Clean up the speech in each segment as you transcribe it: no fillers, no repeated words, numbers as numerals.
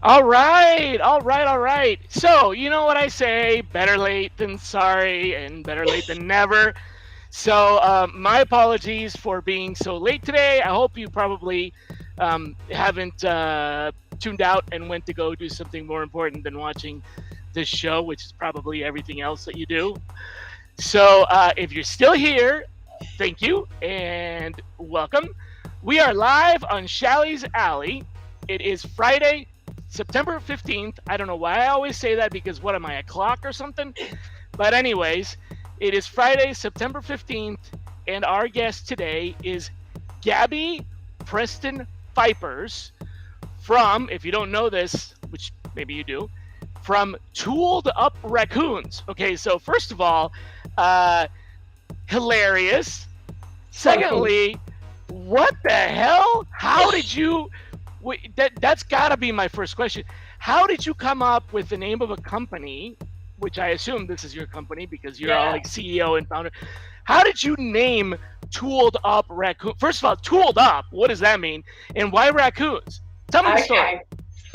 All right. So, you know what I say, better late than sorry and better late than never. So, my apologies for being so late today. I hope you probably haven't tuned out and went to go do something more important than watching this show, which is probably everything else that you do. So, if you're still here, thank you and welcome. We are live on Shally's Alley. It is Friday, September 15th. I don't know why I always say that because what am I, a clock or something? But, anyways, it is Friday, September 15th, and our guest today is Gabi Preston-Phypers from, if you don't know this, which maybe you do, from Tooled Up Raccoons. Okay, so first of all, uh, hilarious. Secondly, what the hell? How did you? That's got to be my first question. How did you come up with the name of a company, which I assume this is your company because you're all like CEO and founder? How did you name Tooled Up Raccoon? First of all, Tooled Up. What does that mean? And why raccoons? Tell me the story.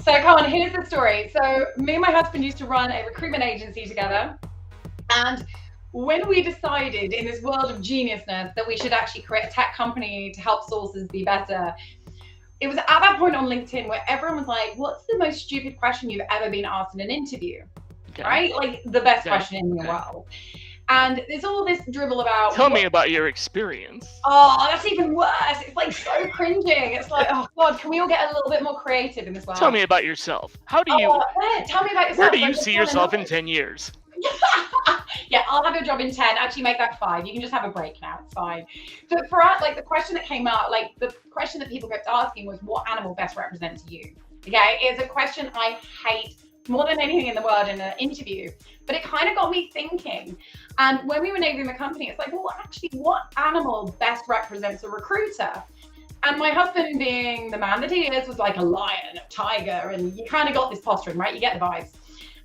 So, Colin, here's the story. So, me and my husband used to run a recruitment agency together, and when we decided in this world of geniusness that we should actually create a tech company to help sources be better, it was at that point on LinkedIn where everyone was like, what's the most stupid question you've ever been asked in an interview? Okay. Right? Like the best question in the world. And there's all this dribble about... Tell me about your experience. Oh, that's even worse. It's like so cringing. It's like, oh God, can we all get a little bit more creative in this world? Tell me about yourself. How do you... Tell me about yourself. Where do you see yourself in 10 years? Yeah, I'll have your job in 10. Actually, make that 5. You can just have a break now. It's fine. But for us, like the question that came out, like the question that people kept asking was, what animal best represents you? Okay, it's a question I hate more than anything in the world in an interview. But it kind of got me thinking. And when we were naming the company, it's like, well, actually, what animal best represents a recruiter? And my husband, being the man that he is, was like a lion, a tiger, and you kind of got this posturing, right? You get the vibes.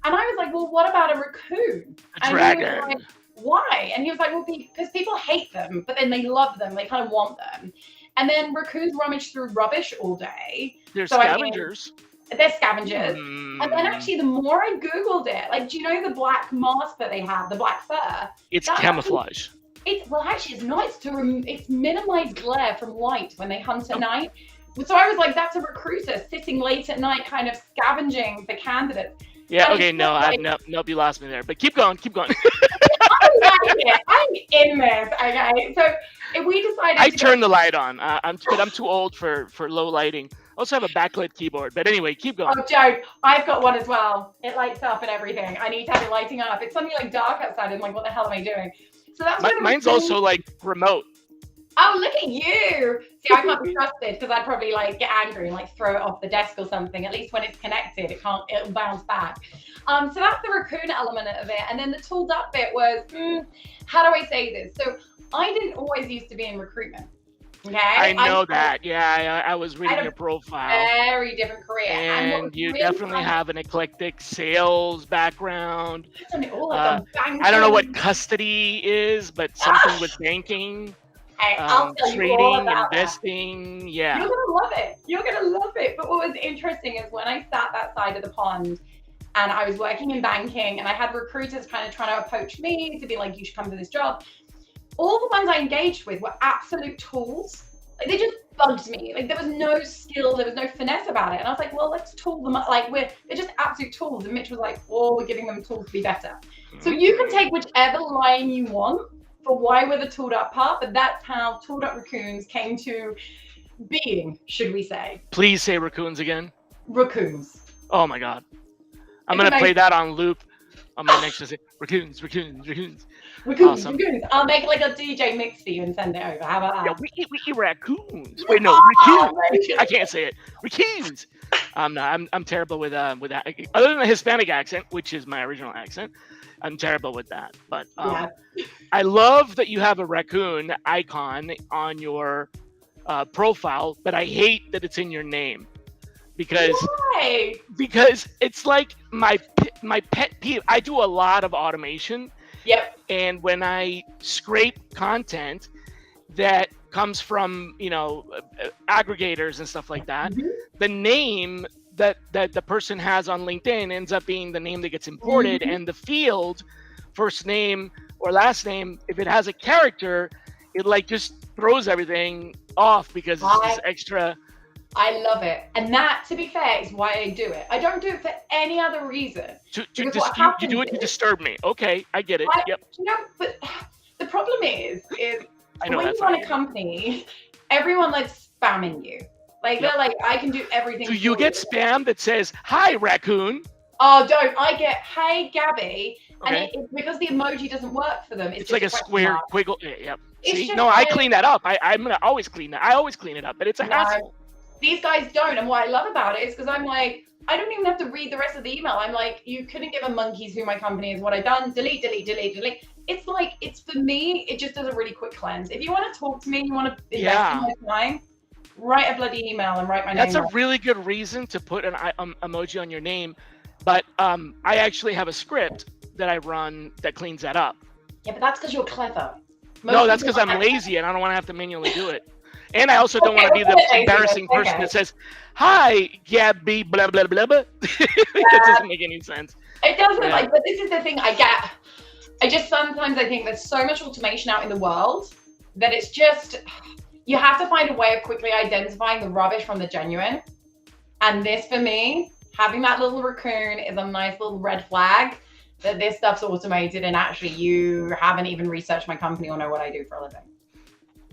And I was like, well, what about a raccoon? A dragon. And he was like, why? And he was like, well, because people hate them, but then they love them. They kind of want them. And then raccoons rummage through rubbish all day. They're scavengers. They're scavengers. And then actually, the more I Googled it, like, do you know the black mask that they have, the black fur? It's camouflage. Actually, it's not. It's minimized glare from light when they hunt at night. So I was like, that's a recruiter sitting late at night, kind of scavenging for candidates. Yeah, okay, nope, you lost me there. But keep going. I like it. I'm in this, okay? So if we decided I turned the light on, but I'm too old for low lighting. I also have a backlit keyboard, but anyway, keep going. Oh, Joe, I've got one as well. It lights up and everything. I need to have it lighting up. It's suddenly like dark outside. I'm like, what the hell am I doing? So that's mine's also like remote. Oh, look at you. See, I can't be trusted because I'd probably like get angry and like throw it off the desk or something. At least when it's connected, it'll bounce back. So that's the raccoon element of it. And then the tooled up bit was, how do I say this? So I didn't always used to be in recruitment. Okay. I know that. Yeah, I was reading your profile. Very different career. And you really definitely have an eclectic sales background. I've done it all. I've done I don't know what custody is, but something with banking. I'll tell trading, you all about investing, that. Yeah. You're gonna love it. But what was interesting is when I sat that side of the pond and I was working in banking and I had recruiters kind of trying to approach me to be like, you should come to this job. All the ones I engaged with were absolute tools. Like they just bugged me. Like there was no skill, there was no finesse about it. And I was like, well, let's tool them up. Like they're just absolute tools. And Mitch was like, oh, we're giving them tools to be better. So you can take whichever line you want for why we're the tooled up part, but that's how Tooled Up Raccoons came to being, should we say. Please say raccoons again. Raccoons. Oh my God. I'm going to play that on loop on my next visit. Raccoons. Awesome. Raccoons. I'll make like a DJ mix for you and send it over. How about that? Yeah, we eat raccoons. Wait, no, raccoons. I can't say it. Raccoons. I'm terrible with that. Other than the Hispanic accent, which is my original accent, I'm terrible with that. But I love that you have a raccoon icon on your profile, but I hate that it's in your name. Because it's like my pet peeve. I do a lot of automation. Yep. And when I scrape content that comes from, aggregators and stuff like that, the name that the person has on LinkedIn ends up being the name that gets imported, Mhm. and the field, first name or last name, if it has a character, it like just throws everything off because it's this I extra. I love it. And that, to be fair, is why I do it. I don't do it for any other reason. Because what You do happens it to is, disturb me. Okay, I get it. I, Yep, but the problem is I know when you that's not run a you. company, everyone likes spamming you. Like Yep. they're like, I can do Do everything you for you. get spam that says "Hi, raccoon"? Oh, don't. I get, hey, Gabi. And Okay, because the emoji doesn't work for them, it's it's just like a a question square mark. quiggle. Yep. It's See, just, no, I clean that up. I'm gonna always clean that. I always clean it up, but it's a no, hassle. these guys don't. And what I love about it is because I'm like, I don't even have to read the rest of the email. I'm like, you couldn't give a monkeys who my company is, what I've done, delete, delete, delete, delete. It's like, it's for me, it just does a really quick cleanse. If you want to talk to me, you want to invest in Yeah, my time, write a bloody email and write my that's name a right. really good reason to put an emoji on your name. But I actually have a script that I run that cleans that up. Yeah, but that's because you're clever. No, Most that's people because I'm aren't. lazy and I don't want to have to manually do it. And I also don't Okay, want to we'll be call the it lazy, embarrassing but person okay. that says, "Hi, Gabi, blah blah blah blah." That doesn't make any sense. It doesn't, Yeah. like, but this is the thing I get. I just sometimes I think there's so much automation out in the world that it's just, you have to find a way of quickly identifying the rubbish from the genuine. And this, for me, having that little raccoon is a nice little red flag that this stuff's automated and actually you haven't even researched my company or know what I do for a living.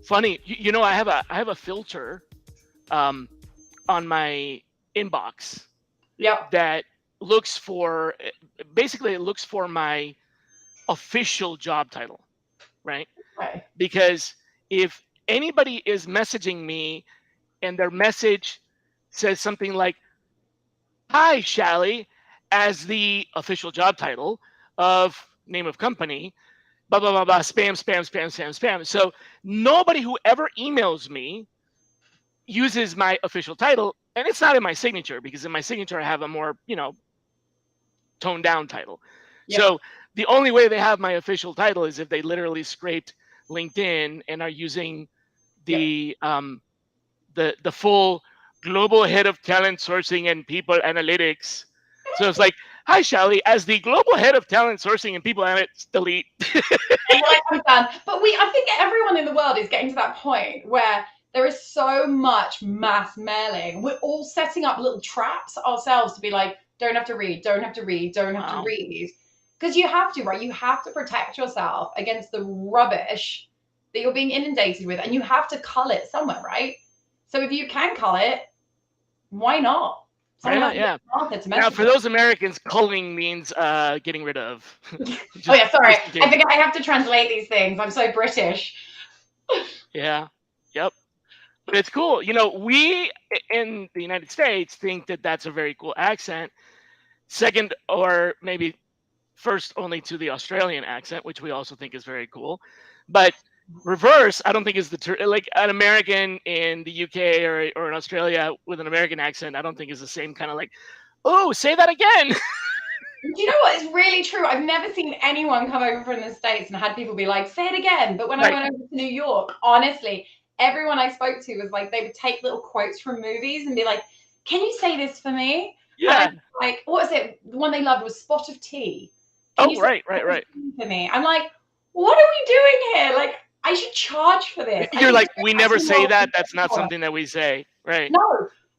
Funny, you know, I have a filter um, on my inbox Yep. that looks for basically it looks for my official job title, right? Okay. Because if anybody is messaging me and their message says something like "Hi, Shally," as the official job title of name of company, blah blah blah blah, spam spam spam spam spam. So nobody who ever emails me uses my official title, and it's not in my signature because in my signature I have a more toned down title. Yep. So the only way they have my official title is if they literally scraped LinkedIn and are using Yep. the full global head of talent sourcing and people analytics. So it's like, "Hi, Shally, as the global head of talent sourcing and people analytics," delete. And you're like, I'm done. But I think everyone in the world is getting to that point where there is so much mass mailing. We're all setting up little traps ourselves to be like, don't have to read, don't have to read, don't have to Wow. read. Because you have to, right? You have to protect yourself against the rubbish that you're being inundated with. And you have to cull it somewhere, right? So if you can cull it, why not? Someone Yeah, has to get yeah. smarter to Now, message for it. those Americans, culling means getting rid of. Oh yeah, sorry. Just in I case. think I have to translate these things. I'm so British. Yeah. Yep. But it's cool. You know, we in the United States think that that's a very cool accent. Second, or maybe first only to the Australian accent, which we also think is very cool. But reverse, I don't think is like an American in the UK or in Australia with an American accent. I don't think is the same kind of like, "Oh, say that again." Do you know what? It's really true. I've never seen anyone come over from the States and had people be like, say it again. But when I Right. went over to New York, honestly, everyone I spoke to was like, they would take little quotes from movies and be like, can you say this for me? And I Yeah. like, what was it? The one they loved was Spot of Tea. Can Oh, you say right, right, Spot of right. Tea for me? I'm like, what are we doing here? Like, I should charge for this. I You're should like, do "We it never actually say more. that. That's not something that we say." Right. No,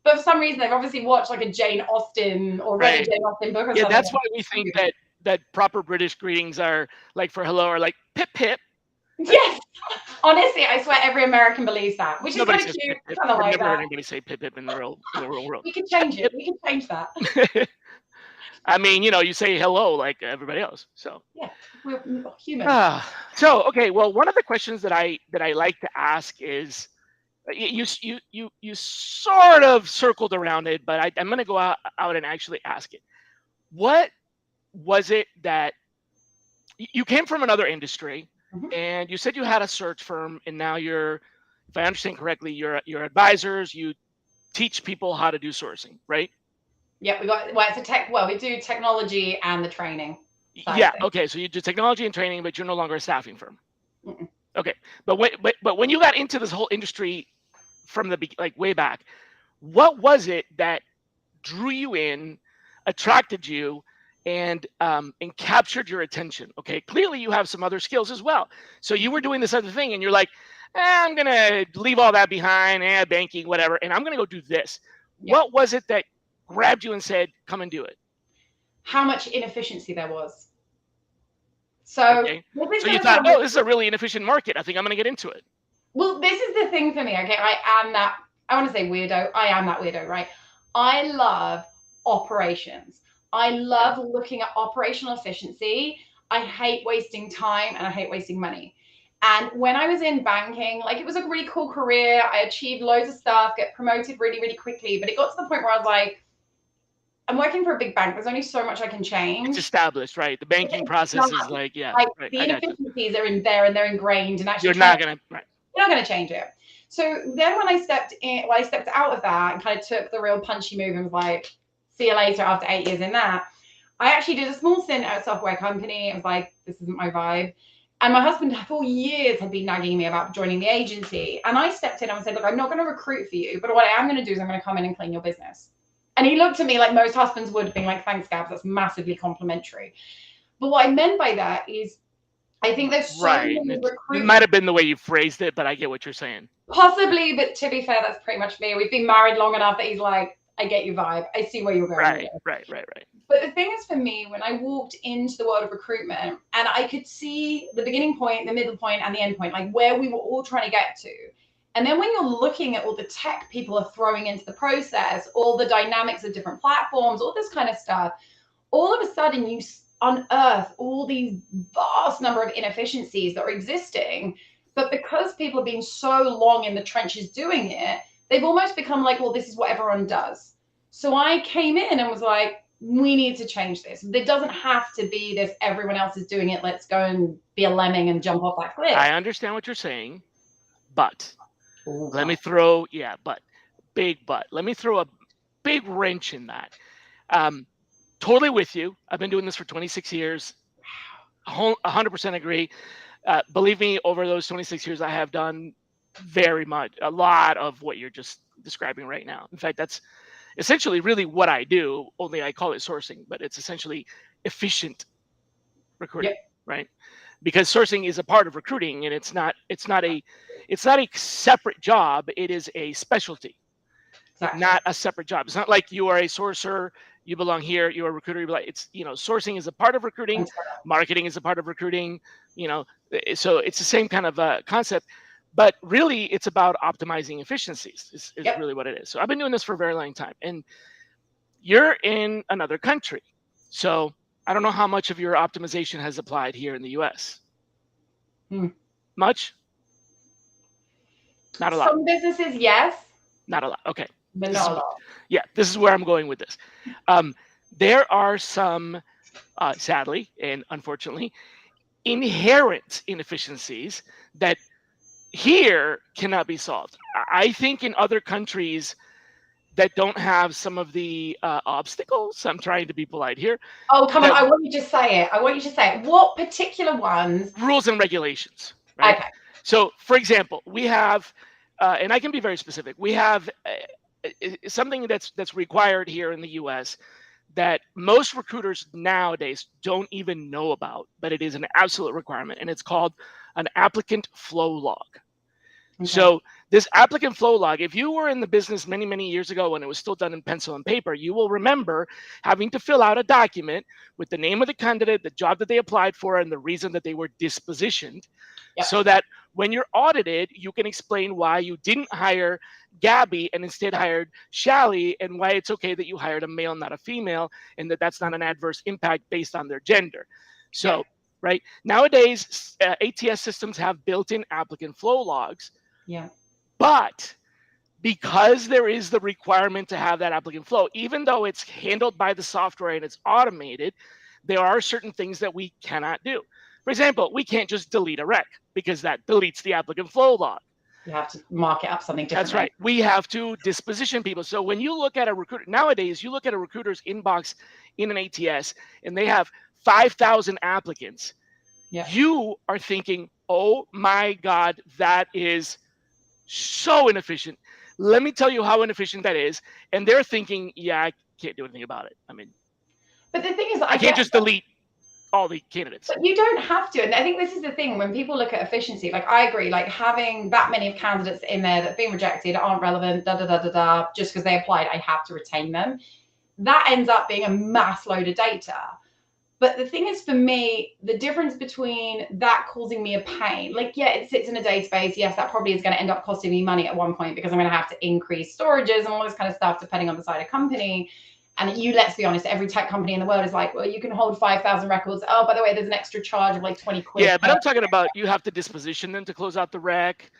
but for some reason they've obviously watched like a Jane Austen or read a Right. Jane Austen book or Yeah, something. that's why we think that proper British greetings are like for hello are like pip pip. Yes, honestly, I swear every American believes that, which is Nobody kind of says cute. pip I pip. kind of I've like never heard that. anybody say pip pip in the real world. We can change it. Pip We can change that. pip. I mean, you know, you say hello like everybody else. So Yeah, we're human. so okay. Well, one of the questions that I like to ask is you sort of circled around it, but I'm going to go out and actually ask it. What was it that you came from another industry, Mhm. and you said you had a search firm, and now you're, if I understand correctly, you're advisors. You teach people how to do sourcing, right? Yeah, we got, well, it's a tech. Well, we do technology and the training side of Yeah. things. Okay. So you do technology and training, but you're no longer a staffing firm. Mm-mm. Okay. But when you got into this whole industry from the like way back, what was it that drew you in, attracted you, and captured your attention. Okay, clearly you have some other skills as well. So you were doing this other thing, and you're like, I'm gonna leave all that behind, banking, whatever, and I'm gonna go do this. Yeah. What was it that grabbed you and said, "Come and do it"? How much inefficiency there was. So, Okay, so you thought, "Oh, this is a really inefficient market. I think I'm gonna get into it." Well, this is the thing for me. Okay, I want to say weirdo. I am that weirdo, right? I love operations. I love looking at operational efficiency. I hate wasting time and I hate wasting money. And when I was in banking, like, it was a really cool career. I achieved loads of stuff, get promoted really, really quickly. But it got to the point where I was like, I'm working for a big bank. There's only so much I can change. It's established, right? The banking process is like, the inefficiencies are in there and they're ingrained. And actually, you're not going to change it. So then when I stepped out of that and kind of took the real punchy move and was like, see you later after 8 years in that, I actually did a small stint at a software company. I was like, this isn't my vibe. And my husband for years had been nagging me about joining the agency. And I stepped in and said, look, I'm not going to recruit for you, but what I am going to do is I'm going to come in and clean your business. And he looked at me like most husbands would, being like, thanks, Gabs, that's massively complimentary. But what I meant by that is, I think there's so many recruiters. It might have been the way you phrased it, but I get what you're saying. Possibly, but to be fair, that's pretty much me. We've been married long enough that he's like, I get your vibe. I see where you're going. Right. But the thing is, for me, when I walked into the world of recruitment and I could see the beginning point, the middle point, and the end point, like where we were all trying to get to. And then when you're looking at all the tech people are throwing into the process, all the dynamics of different platforms, all this kind of stuff, all of a sudden you unearth all these vast number of inefficiencies that are existing. But because people have been so long in the trenches doing it, they've almost become like, well, this is what everyone does. So I came in and was like, we need to change this. There doesn't have to be this, everyone else is doing it, let's go and be a lemming and jump off that cliff. I understand what you're saying, but let me throw, big but. Let me throw a big wrench in that. Totally with you. I've been doing this for 26 years. 100% agree. Believe me, over those 26 years, I have done a lot of what you're just describing right now. In fact, that's essentially really what I do, only I call it sourcing, but it's essentially efficient recruiting, right? Because sourcing is a part of recruiting, and it's not a separate job. It is a specialty, not a separate job. It's not like you are a sourcer, you belong here, you're a recruiter, sourcing is a part of recruiting, marketing is a part of recruiting, so it's the same kind of concept, but really it's about optimizing efficiencies is really what it is. So I've been doing this for a very long time, and you're in another country. So I don't know how much of your optimization has applied here in the US. Much? Not a lot. Some businesses, yes. Not a lot. Okay. But not a lot. Yeah, this is where I'm going with this. There are some, sadly and unfortunately, inherent inefficiencies that here cannot be solved. I think in other countries that don't have some of the obstacles, I'm trying to be polite here. Oh, come on. I want you to say it. What particular ones? Rules and regulations. Right? Okay. So, for example, we have, and I can be very specific, we have something that's required here in the US that most recruiters nowadays don't even know about, but it is an absolute requirement, and it's called an applicant flow log. Okay. So this applicant flow log, if you were in the business many, many years ago when it was still done in pencil and paper, you will remember having to fill out a document with the name of the candidate, the job that they applied for, and the reason that they were dispositioned, so that when you're audited, you can explain why you didn't hire Gabi and instead hired Shally, and why it's okay that you hired a male, not a female, and that's not an adverse impact based on their gender. So, right, nowadays, ATS systems have built-in applicant flow logs. Yeah. But because there is the requirement to have that applicant flow, even though it's handled by the software and it's automated, there are certain things that we cannot do. For example, we can't just delete a rec because that deletes the applicant flow log. You have to mark it up something different. That's right. We have to disposition people. So when you look at a recruiter, nowadays, you look at a recruiter's inbox in an ATS and they have 5,000 applicants. Yeah. You are thinking, oh my God, that is so inefficient. Let me tell you how inefficient that is. And they're thinking, yeah, can't do anything about it. I mean, But the thing is, I can't just delete all the candidates. But you don't have to. And I think this is the thing when people look at efficiency, like I agree, like having that many of candidates in there that have been rejected, aren't relevant, just because they applied, I have to retain them. That ends up being a mass load of data. But the thing is, for me, the difference between that causing me a pain, like, yeah, it sits in a database. Yes, that probably is going to end up costing me money at one point because I'm going to have to increase storages and all this kind of stuff, depending on the side of company. And let's be honest, every tech company in the world is like, well, you can hold 5,000 records. Oh, by the way, there's an extra charge of like 20 quid. Yeah, but I'm talking about you have to disposition them to close out the rec.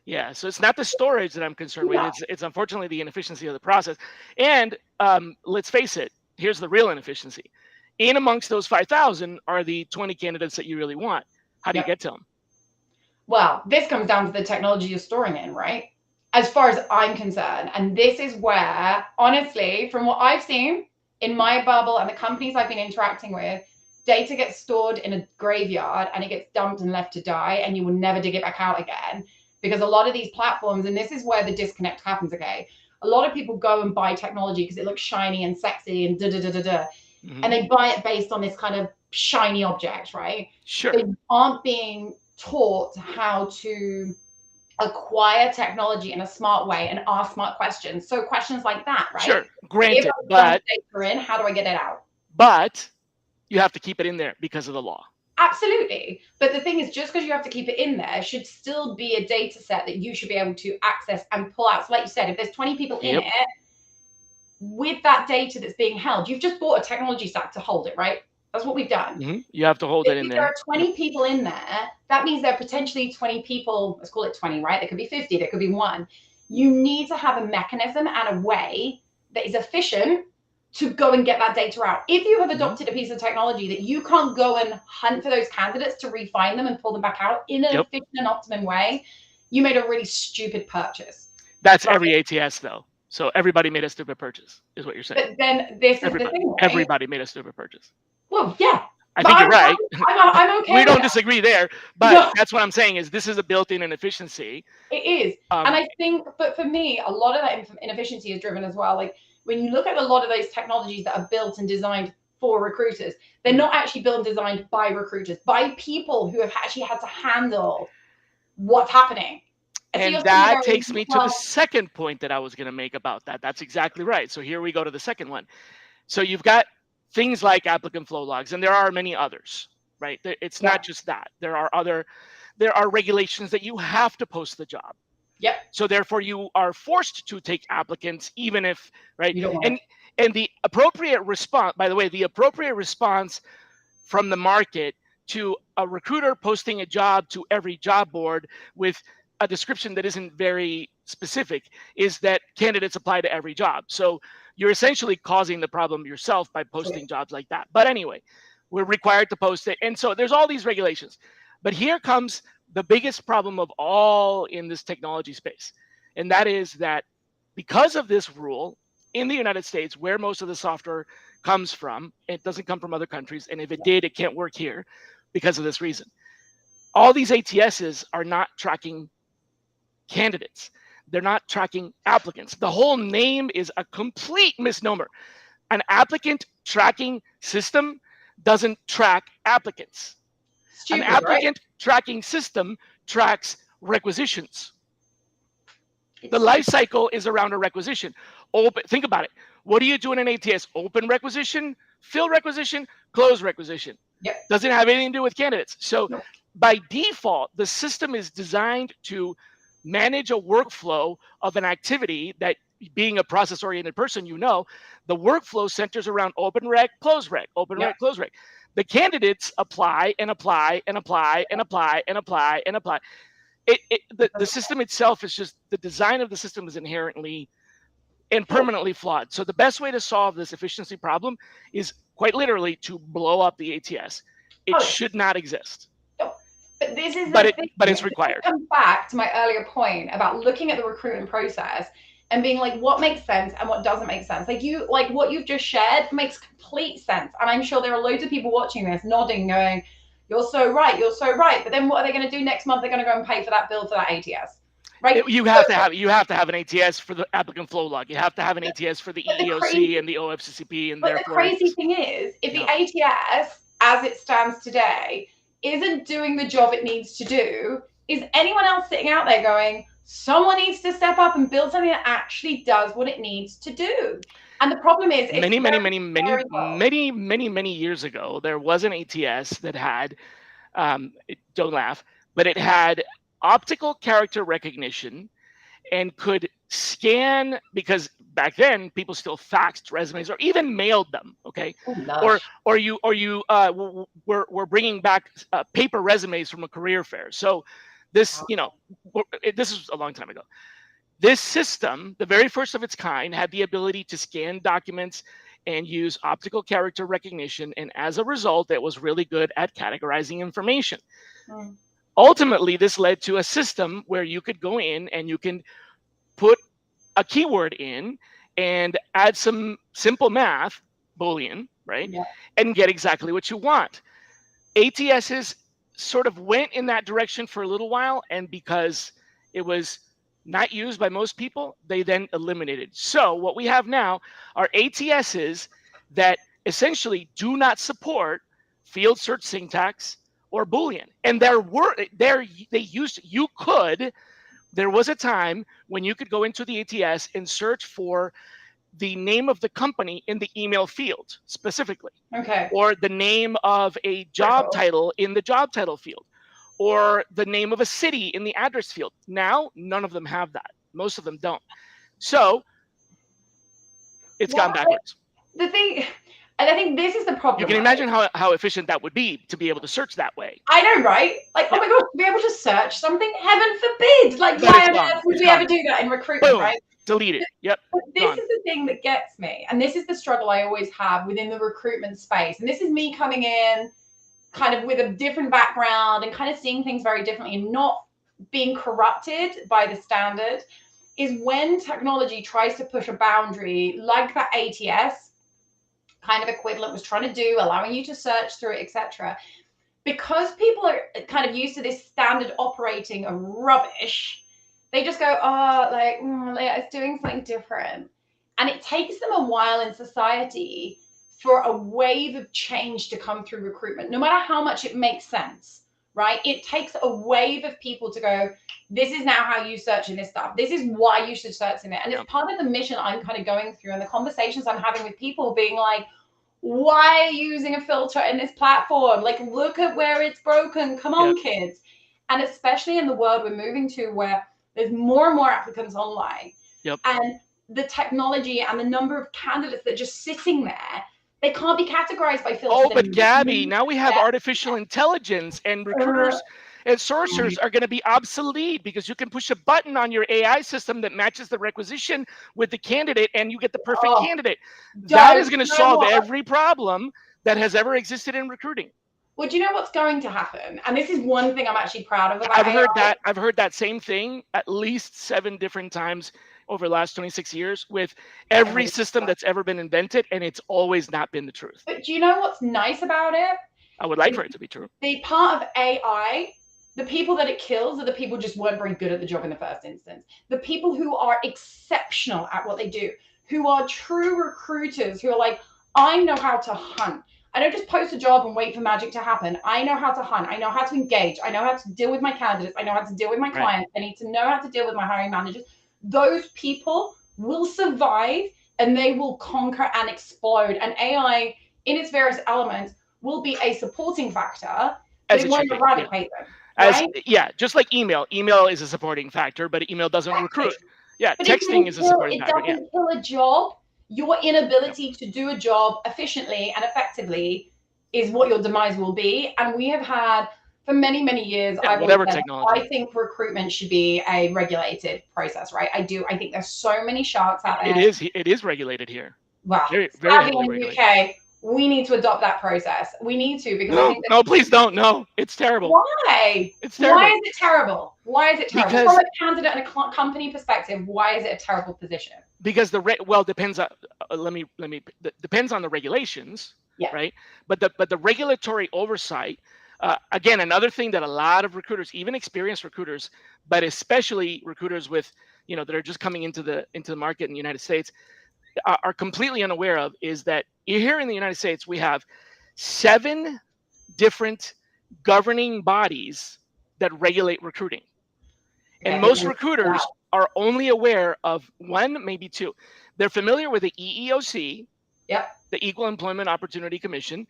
Yeah, so it's not the storage that I'm concerned with. It's unfortunately the inefficiency of the process. And let's face it, here's the real inefficiency. In amongst those 5,000 are the 20 candidates that you really want. How do you get to them? Well, this comes down to the technology you're storing in, right? As far as I'm concerned. And this is where, honestly, from what I've seen in my bubble and the companies I've been interacting with, data gets stored in a graveyard and it gets dumped and left to die, and you will never dig it back out again. Because a lot of these platforms, and this is where the disconnect happens, okay? A lot of people go and buy technology because it looks shiny and sexy and Mm-hmm. And they buy it based on this kind of shiny object, right? Sure. They aren't being taught how to acquire technology in a smart way and ask smart questions. So questions like that, right? Sure, granted, but data in, how do I get it out? But you have to keep it in there because of the law. Absolutely. But the thing is, just because you have to keep it in there should still be a data set that you should be able to access and pull out. So like you said, if there's 20 people in it, with that data that's being held, you've just bought a technology stack to hold it, right? That's what we've done. Mm-hmm. You have to hold it in there. If there are 20 people in there, that means there are potentially 20 people, let's call it 20, right? There could be 50, there could be one. You need to have a mechanism and a way that is efficient to go and get that data out. If you have adopted a piece of technology that you can't go and hunt for those candidates to refine them and pull them back out in an efficient and optimum way, you made a really stupid purchase. That's every ATS though. So everybody made a stupid purchase, is what you're saying. But then this is the thing, right? Everybody made a stupid purchase. Well, yeah. I think you're right. I'm okay. We don't disagree there, but that's what I'm saying is this is a built-in inefficiency. It is. And I think, but for me, a lot of that inefficiency is driven as well. Like when you look at a lot of those technologies that are built and designed for recruiters, they're not actually built and designed by recruiters, by people who have actually had to handle what's happening. And that takes me to the second point that I was going to make about that. That's exactly right. So here we go to the second one. So you've got things like applicant flow logs, and there are many others, right? It's not just that. There are regulations that you have to post the job. Yep. So therefore you are forced to take applicants, even if, right? And the appropriate response, by the way, the appropriate response from the market to a recruiter posting a job to every job board with a description that isn't very specific is that candidates apply to every job. So you're essentially causing the problem yourself by posting jobs like that. But anyway, we're required to post it. And so there's all these regulations. But here comes the biggest problem of all in this technology space. And that is that because of this rule in the United States, where most of the software comes from, it doesn't come from other countries. And if it did, it can't work here because of this reason. All these ATSs are not tracking candidates. They're not tracking applicants. The whole name is a complete misnomer. An applicant tracking system doesn't track applicants. An applicant tracking system tracks requisitions. The life cycle is around a requisition. Think about it. What do you do in an ATS? Open requisition, fill requisition, close requisition. Yep. Doesn't have anything to do with candidates. So by default, the system is designed to manage a workflow of an activity that, being a process-oriented person, the workflow centers around open rec, close rec, open rec, close rec. The candidates apply and apply and apply and apply and apply and apply. The system itself is just, the design of the system is inherently and permanently flawed. So the best way to solve this efficiency problem is quite literally to blow up the ATS. It should not exist. But this is but it's required. Come back to my earlier point about looking at the recruitment process and being like, what makes sense and what doesn't make sense. Like what you've just shared makes complete sense. And I'm sure there are loads of people watching this nodding, going, you're so right, you're so right. But then what are they going to do next month? They're going to go and pay for that bill for that ATS. right? You So, have to have an ATS for the applicant flow log. You have to have an ATS for the but the EEOC and the OFCCP, and But the therefore crazy it's thing is, if the yeah. ATS, as it stands today, isn't doing the job it needs to do, is anyone else sitting out there going, someone needs to step up and build something that actually does what it needs to do? And the problem is, it's Many, many, very many, many, scary world. many, many, many years ago, there was an ATS that had, don't laugh, but it had optical character recognition and could scan, because back then people still faxed resumes or even mailed them. Okay, Oh, or lush. we're bringing back paper resumes from a career fair. So this, this is a long time ago. This system, the very first of its kind, had the ability to scan documents and use optical character recognition, and as a result, it was really good at categorizing information. Mm. Ultimately, this led to a system where you could go in and you can put a keyword in and add some simple math, Boolean, right? Yeah. And get exactly what you want. ATSs sort of went in that direction for a little while, and because it was not used by most people, they then eliminated. So what we have now are ATSs that essentially do not support field search syntax or Boolean. And there was a time when you could go into the ATS and search for the name of the company in the email field specifically, Okay. or the name of a job title in the job title field, or the name of a city in the address field. Now, none of them have that. Most of them don't. So it's gone backwards. The thing, and I think this is the problem. You can right? imagine how efficient that would be to be able to search that way. I know, right? Like, oh my God, to be able to search something, heaven forbid. Like, But why it's on gone. earth would It's we gone. ever do that in recruitment, Boom. right? Delete it. Yep. But this Gone. is the thing that gets me, and this is the struggle I always have within the recruitment space. And this is me coming in kind of with a different background and kind of seeing things very differently and not being corrupted by the standard, is when technology tries to push a boundary like that ATS kind of equivalent was trying to do, allowing you to search through it, etc. Because people are kind of used to this standard operating of rubbish, they just go, oh, like, it's doing something different. And it takes them a while in society for a wave of change to come through recruitment, no matter how much it makes sense, right? It takes a wave of people to go, this is now how you search in this stuff. This is why you should search in it. And it's part of the mission I'm kind of going through and the conversations I'm having with people being like, why are you using a filter in this platform? Like, look at where it's broken. Come on, kids. And especially in the world we're moving to where there's more and more applicants online. And the technology and the number of candidates that are just sitting there, they can't be categorized by filters. Oh, but Gabi, now we have artificial intelligence, and recruiters and sourcers are going to be obsolete because you can push a button on your AI system that matches the requisition with the candidate, and you get the perfect candidate. That is going to solve every problem that has ever existed in recruiting. Well, do you know what's going to happen? And this is one thing I'm actually proud of about I've heard that same thing at least 7 different times over the last 26 years with every system that's ever been invented, and it's always not been the truth. But do you know what's nice about it? I would like for it to be true. The part of AI, the people that it kills are the people who just weren't very good at the job in the first instance. The people who are exceptional at what they do, who are true recruiters, who are like, I know how to hunt. I don't just post a job and wait for magic to happen. I know how to hunt. I know how to engage. I know how to deal with my candidates. I know how to deal with my clients. I need to know how to deal with my hiring managers. Those people will survive and they will conquer and explode. And AI, in its various elements, will be a supporting factor, but it won't eradicate them. Right? Just like email. Email is a supporting factor, but email doesn't recruit. Yeah, but texting is a supporting factor. It doesn't kill a job. Your inability to do a job efficiently and effectively is what your demise will be. And we have had, for many, many years, I think recruitment should be a regulated process, right? I do. I think there's so many sharks out there. It is regulated here. Well, very in the UK, we need to adopt that process. We need to, because I think no, please don't. No, it's terrible. Why? It's terrible. Why is it terrible? Why is it terrible? Because, from a candidate and a company perspective, why is it a terrible position? Because depends on depends on the regulations, right? But the regulatory oversight Again, another thing that a lot of recruiters, even experienced recruiters, but especially recruiters with, that are just coming into the market in the United States, are completely unaware of, is that here in the United States we have 7 different governing bodies that regulate recruiting, and Okay. most recruiters are only aware of 1, maybe 2. They're familiar with the EEOC, Yep. the Equal Employment Opportunity Commission,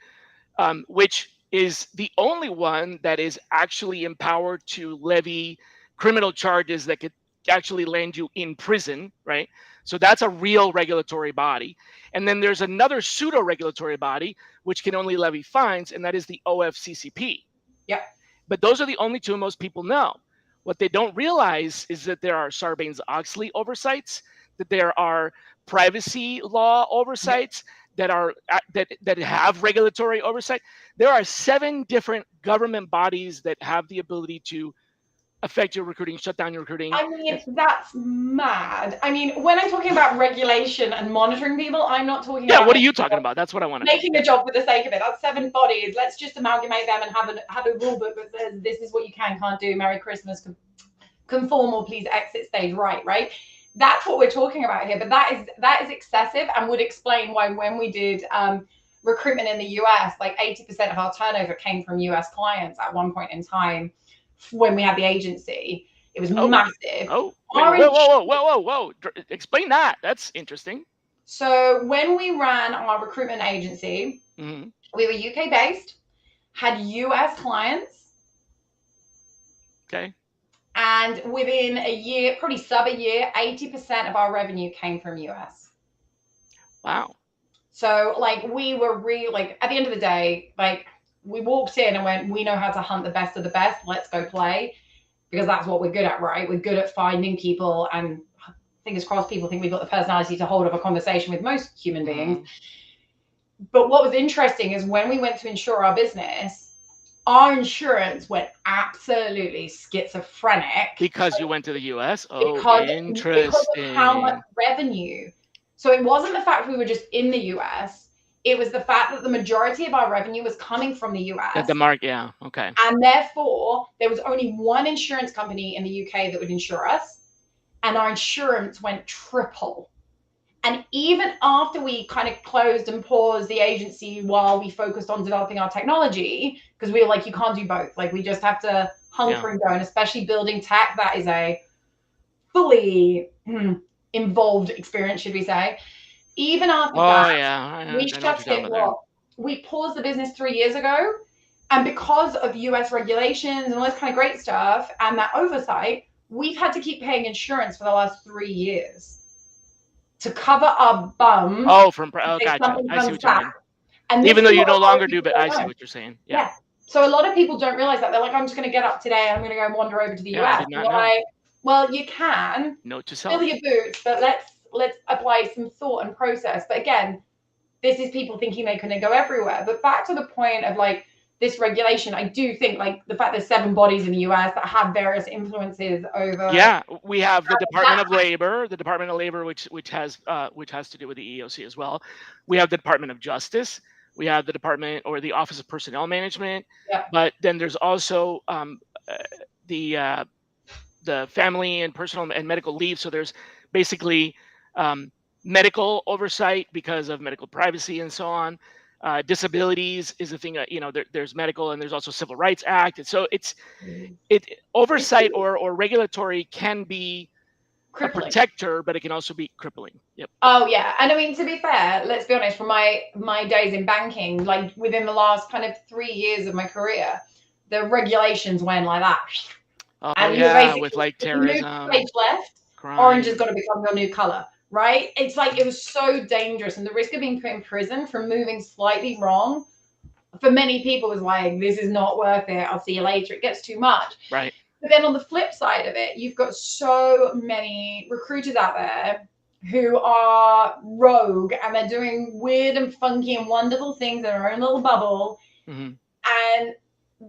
which is the only one that is actually empowered to levy criminal charges that could actually land you in prison, right? So that's a real regulatory body. And then there's another pseudo regulatory body which can only levy fines, and that is the OFCCP. Yep. But those are the only 2 most people know. What they don't realize is that there are Sarbanes-Oxley oversights, that there are privacy law oversights, that are that have regulatory oversight. There are 7 different government bodies that have the ability to affect your recruiting, shut down your recruiting. I mean, that's mad. I mean, when I'm talking about regulation and monitoring people, I'm not talking about. Yeah, what are you talking about? That's what I want to making a job for the sake of it. That's 7 bodies. Let's just amalgamate them and have a rule book that says this is what you can't do. Merry Christmas, conform or please exit stage right. That's what we're talking about here. But that is excessive and would explain why when we did recruitment in the US, like 80% of our turnover came from US clients at one point in time when we had the agency. It was massive. Oh, whoa. Explain that. That's interesting. So when we ran our recruitment agency, we were UK based, had US clients. Okay. And within a year, probably sub a year, 80% of our revenue came from US. Wow. So like we were really, like, at the end of the day, like we walked in and went, we know how to hunt the best of the best. Let's go play, because that's what we're good at, right? We're good at finding people, and fingers crossed, people think we've got the personality to hold up a conversation with most human beings. But what was interesting is when we went to insure our business, our insurance went absolutely schizophrenic. Because you went to the US? Oh, interesting. Because of how much revenue. So it wasn't the fact we were just in the US. It was the fact that the majority of our revenue was coming from the US. Yeah, okay. And therefore, there was only one insurance company in the UK that would insure us. And our insurance went triple. And even after we kind of closed and paused the agency while we focused on developing our technology, because we were like, you can't do both. Like, we just have to hunker and go. And especially building tech, that is a fully involved experience, should we say. Even after that, we shut it. We paused the business 3 years ago. And because of US regulations and all this kind of great stuff and that oversight, we've had to keep paying insurance for the last 3 years to cover our bum. Gotcha. I see what you mean. And even though you no longer do, but I see what you're saying. Yeah. So a lot of people don't realize that. They're like, I'm just going to get up today. I'm going to go and wander over to the US. Like, well, you can. Note to self. Fill your boots, but let's apply some thought and process. But again, this is people thinking they can go everywhere. But back to the point of like this regulation, I do think like the fact there's 7 bodies in the US that have various influences over. Yeah, we have the Department of Labor, which has to do with the EEOC as well. We have the Department of Justice. We have the Department or the Office of Personnel Management. Yeah. But then there's also the Family and Personal and Medical Leave. So there's basically medical oversight because of medical privacy and so on. Disabilities is a thing that, there's medical, and there's also Civil Rights Act. And so oversight or regulatory can be crippling. A protector, but it can also be crippling. Yep. Oh yeah. And I mean, to be fair, let's be honest, from my days in banking, like within the last kind of 3 years of my career, the regulations went like that. Oh, and with like terrorism. Page left, crime. Orange is going to become your new color. Right? It's like, it was so dangerous. And the risk of being put in prison for moving slightly wrong, for many people, was like, this is not worth it. I'll see you later. It gets too much. Right. But then on the flip side of it, you've got so many recruiters out there who are rogue, and they're doing weird and funky and wonderful things in their own little bubble. And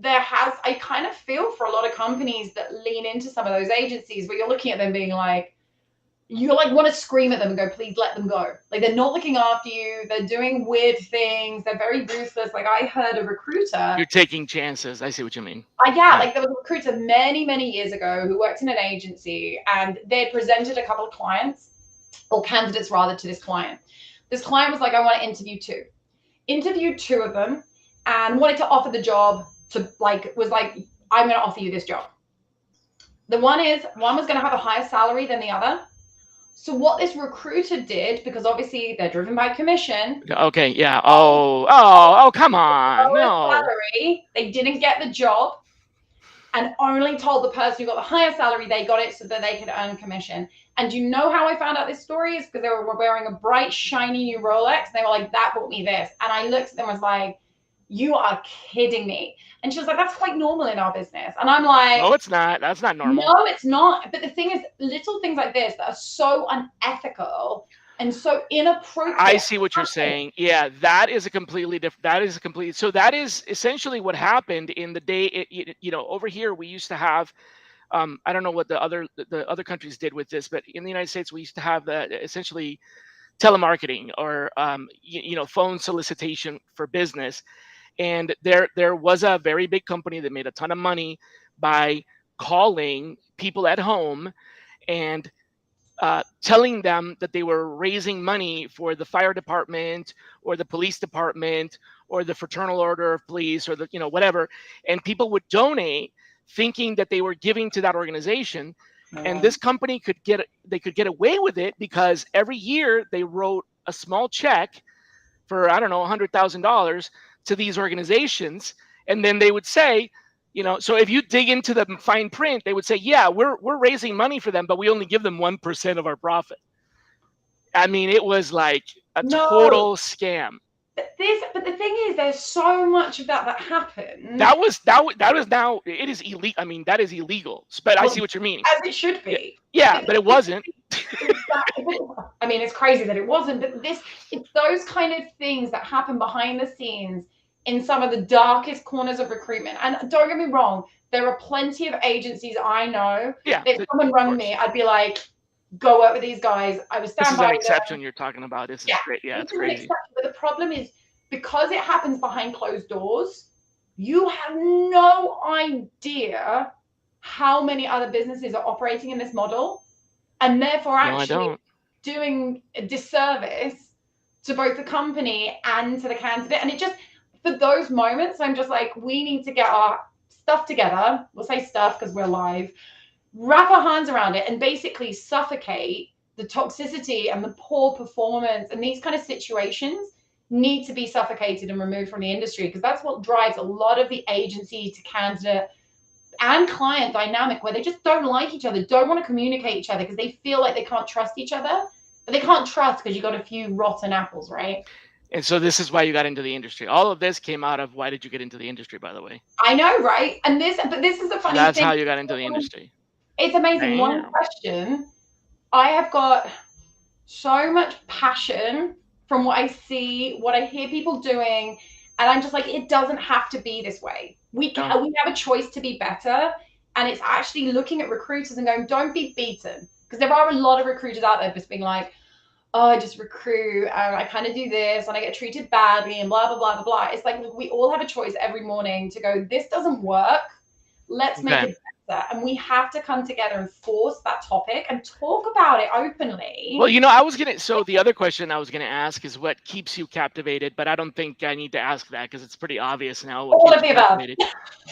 I kind of feel for a lot of companies that lean into some of those agencies where you're looking at them being like, you like want to scream at them and go, please let them go. Like they're not looking after you. They're doing weird things. They're very ruthless. Like I heard a recruiter. You're taking chances. I see what you mean. Like there was a recruiter many, many years ago who worked in an agency, and they had presented a couple of clients, or candidates rather, to this client. This client was like, I want to interview two. Interviewed two of them and wanted to offer the job to was like, I'm going to offer you this job. The one was going to have a higher salary than the other. So what this recruiter did, because obviously they're driven by commission. Okay, yeah. Oh, come on. No. Salary, they didn't get the job and only told the person who got the higher salary they got it so that they could earn commission. And you know how I found out this story is because they were wearing a bright, shiny new Rolex. They were like, that bought me this. And I looked at them and was like, you are kidding me. And she was like, that's quite normal in our business. And I'm like, no, it's not. That's not normal. No, it's not. But the thing is, little things like this that are so unethical and so inappropriate. I see what you're saying. Yeah, that is a completely different. So that is essentially what happened in the day. Over here we used to have. I don't know what the other countries did with this, but in the United States we used to have essentially telemarketing or phone solicitation for business. And there was a very big company that made a ton of money by calling people at home and telling them that they were raising money for the fire department or the police department or the fraternal order of police or the whatever, and people would donate thinking that they were giving to that organization. And this company could get away with it because every year they wrote a small check for, I don't know, $100,000 to these organizations. And then they would say, so if you dig into the fine print, they would say, yeah, we're raising money for them, but we only give them 1% of our profit. I mean, it was like a total scam. But the thing is, there's so much of that happened. That was now, it is illegal. I mean, that is illegal. But I see what you're meaning. As it should be. Yeah, but it wasn't. I mean, it's crazy that it wasn't, but it's those kind of things that happen behind the scenes in some of the darkest corners of recruitment. And don't get me wrong, there are plenty of agencies I know. Yeah. If someone rung me, I'd be like, go work with these guys. I was stand by them. This is an exception you're talking about. This is great. Yeah, it's crazy. But the problem is, because it happens behind closed doors, you have no idea how many other businesses are operating in this model, and therefore actually doing a disservice to both the company and to the candidate. And it just, for those moments, I'm just like, we need to get our stuff together. We'll say stuff because we're live. Wrap our hands around it and basically suffocate the toxicity and the poor performance, and these kind of situations need to be suffocated and removed from the industry, because that's what drives a lot of the agency to candidate and client dynamic, where they just don't like each other, don't want to communicate each other because they feel like they can't trust each other. But they can't trust because you got a few rotten apples, right? And so this is why you got into the industry. All of this came out of, why did you get into the industry, by the way? I know, right? And this is the funny thing. That's how you got into the industry. It's amazing. Damn. One question, I have got so much passion from what I see, what I hear people doing, and I'm just like, it doesn't have to be this way. We have a choice to be better, and it's actually looking at recruiters and going, don't be beaten, because there are a lot of recruiters out there just being like, oh, I just recruit, I kind of do this, and I get treated badly, and blah, blah, blah, blah, blah. It's like, look, we all have a choice every morning to go, this doesn't work, let's make it better. And we have to come together and force that topic and talk about it openly. Well, so the other question I was going to ask is what keeps you captivated, but I don't think I need to ask that because it's pretty obvious now. All of the above.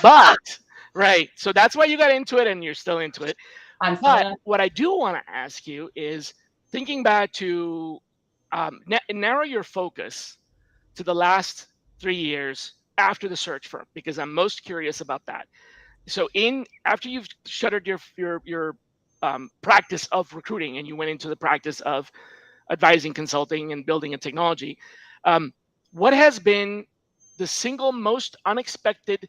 But, right, so that's why you got into it and you're still into it. But what I do want to ask you is, thinking back to narrow your focus to the last 3 years after the search firm, because I'm most curious about that. So after you've shuttered your practice of recruiting and you went into the practice of advising, consulting, and building a technology, what has been the single most unexpected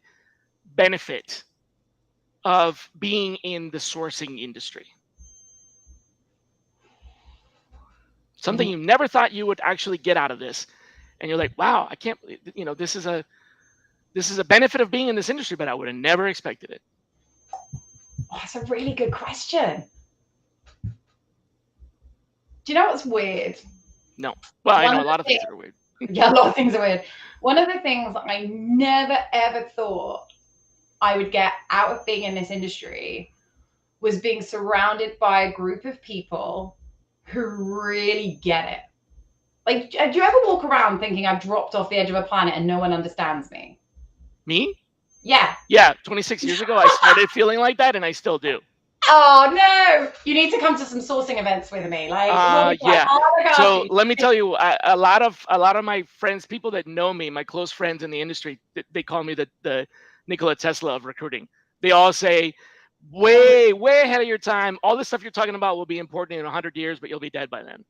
benefit of being in the sourcing industry? Something you never thought you would actually get out of this, and you're like, wow, I can't, this is a benefit of being in this industry, but I would have never expected it. Oh, that's a really good question. Do you know what's weird? No. Well, I One know of a the lot of things things, are weird. yeah, a lot of things are weird. One of the things I never ever thought I would get out of being in this industry was being surrounded by a group of people who really get it. Like, do you ever walk around thinking I've dropped off the edge of a planet and no one understands me? Me? Yeah. Yeah, 26 years ago, I started feeling like that, and I still do. Oh no! You need to come to some sourcing events with me. Like we'll be like, Yeah. oh my gosh. So let me tell you, a lot of my friends, people that know me, my close friends in the industry, they call me the Nikola Tesla of recruiting. They all say, way ahead of your time. All this stuff you're talking about will be important in 100 years, but you'll be dead by then.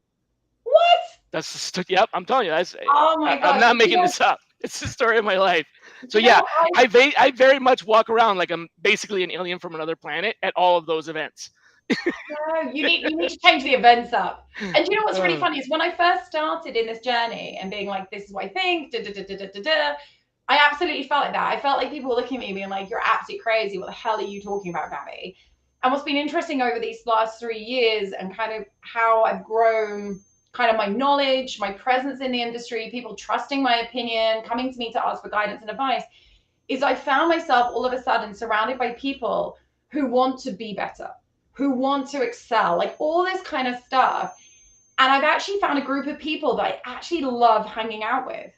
What? That's just, yep. I'm telling you, Oh my I'm gosh. not making this up. It's the story of my life. So You know yeah, what? I very much walk around like I'm basically an alien from another planet at all of those events. No, you need to change the events up. And you know what's really Uh, funny is when I first started in this journey and being like, this is what I think, da, da, da, da, da, da, da, I absolutely felt like that. I felt like people were looking at me and being like, you're absolutely crazy. What the hell are you talking about, Gabi? And what's been interesting over these last 3 years and kind of how I've grown kind of my knowledge, my presence in the industry, people trusting my opinion, coming to me to ask for guidance and advice, is I found myself all of a sudden surrounded by people who want to be better, who want to excel, like all this kind of stuff. And I've actually found a group of people that I actually love hanging out with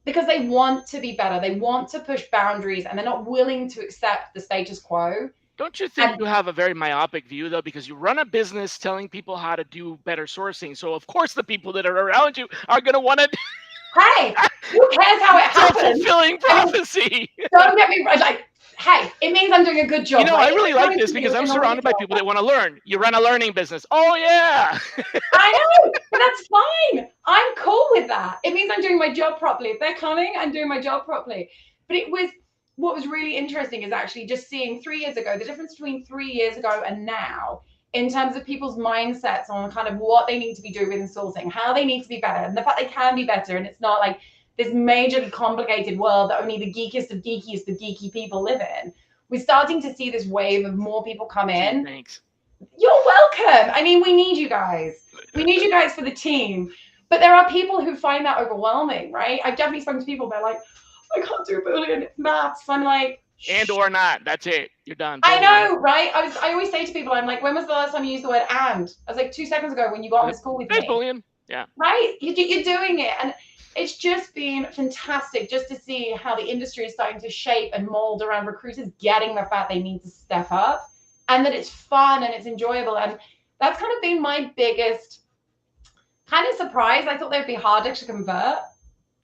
because they want to be better. They want to push boundaries and they're not willing to accept the status quo. don't you think And you have a very myopic view though? Because you run a business telling people how to do better sourcing. So of course the people that are around you are going to want to. hey, who cares how it happens? Self-fulfilling I mean, prophecy. don't get me wrong. Like, hey, it means I'm doing a good job, I right? If really they're like coming this to me because I'm looking a surrounded by ridiculous, people that want to learn. You run a learning business. Oh yeah. I know, but that's fine. I'm cool with that. It means I'm doing my job properly. If they're coming, I'm doing my job properly. But what was really interesting is actually just seeing 3 years ago, the difference between 3 years ago and now in terms of people's mindsets on kind of what they need to be doing in sourcing, how they need to be better, and the fact they can be better. And it's not like this majorly complicated world that only the geekiest of geeky people live in. We're starting to see this wave of more people come Gee, in. thanks. You're welcome. I mean, we need you guys. We need you guys for the team. But there are people who find that overwhelming, right? I've definitely spoken to people that are like, I can't do Boolean, it's maths. I'm like, And or not. That's it. You're done. I Boom. know, right? I always say to people, I'm like, when was the last time you used the word and? I was like 2 seconds ago when you got on this call with There's me, bullying. Yeah. right? You're doing it. And it's just been fantastic just to see how the industry is starting to shape and mold around recruiters getting the fact they need to step up and that it's fun and it's enjoyable. And that's kind of been my biggest kind of surprise. I thought they'd be harder to convert,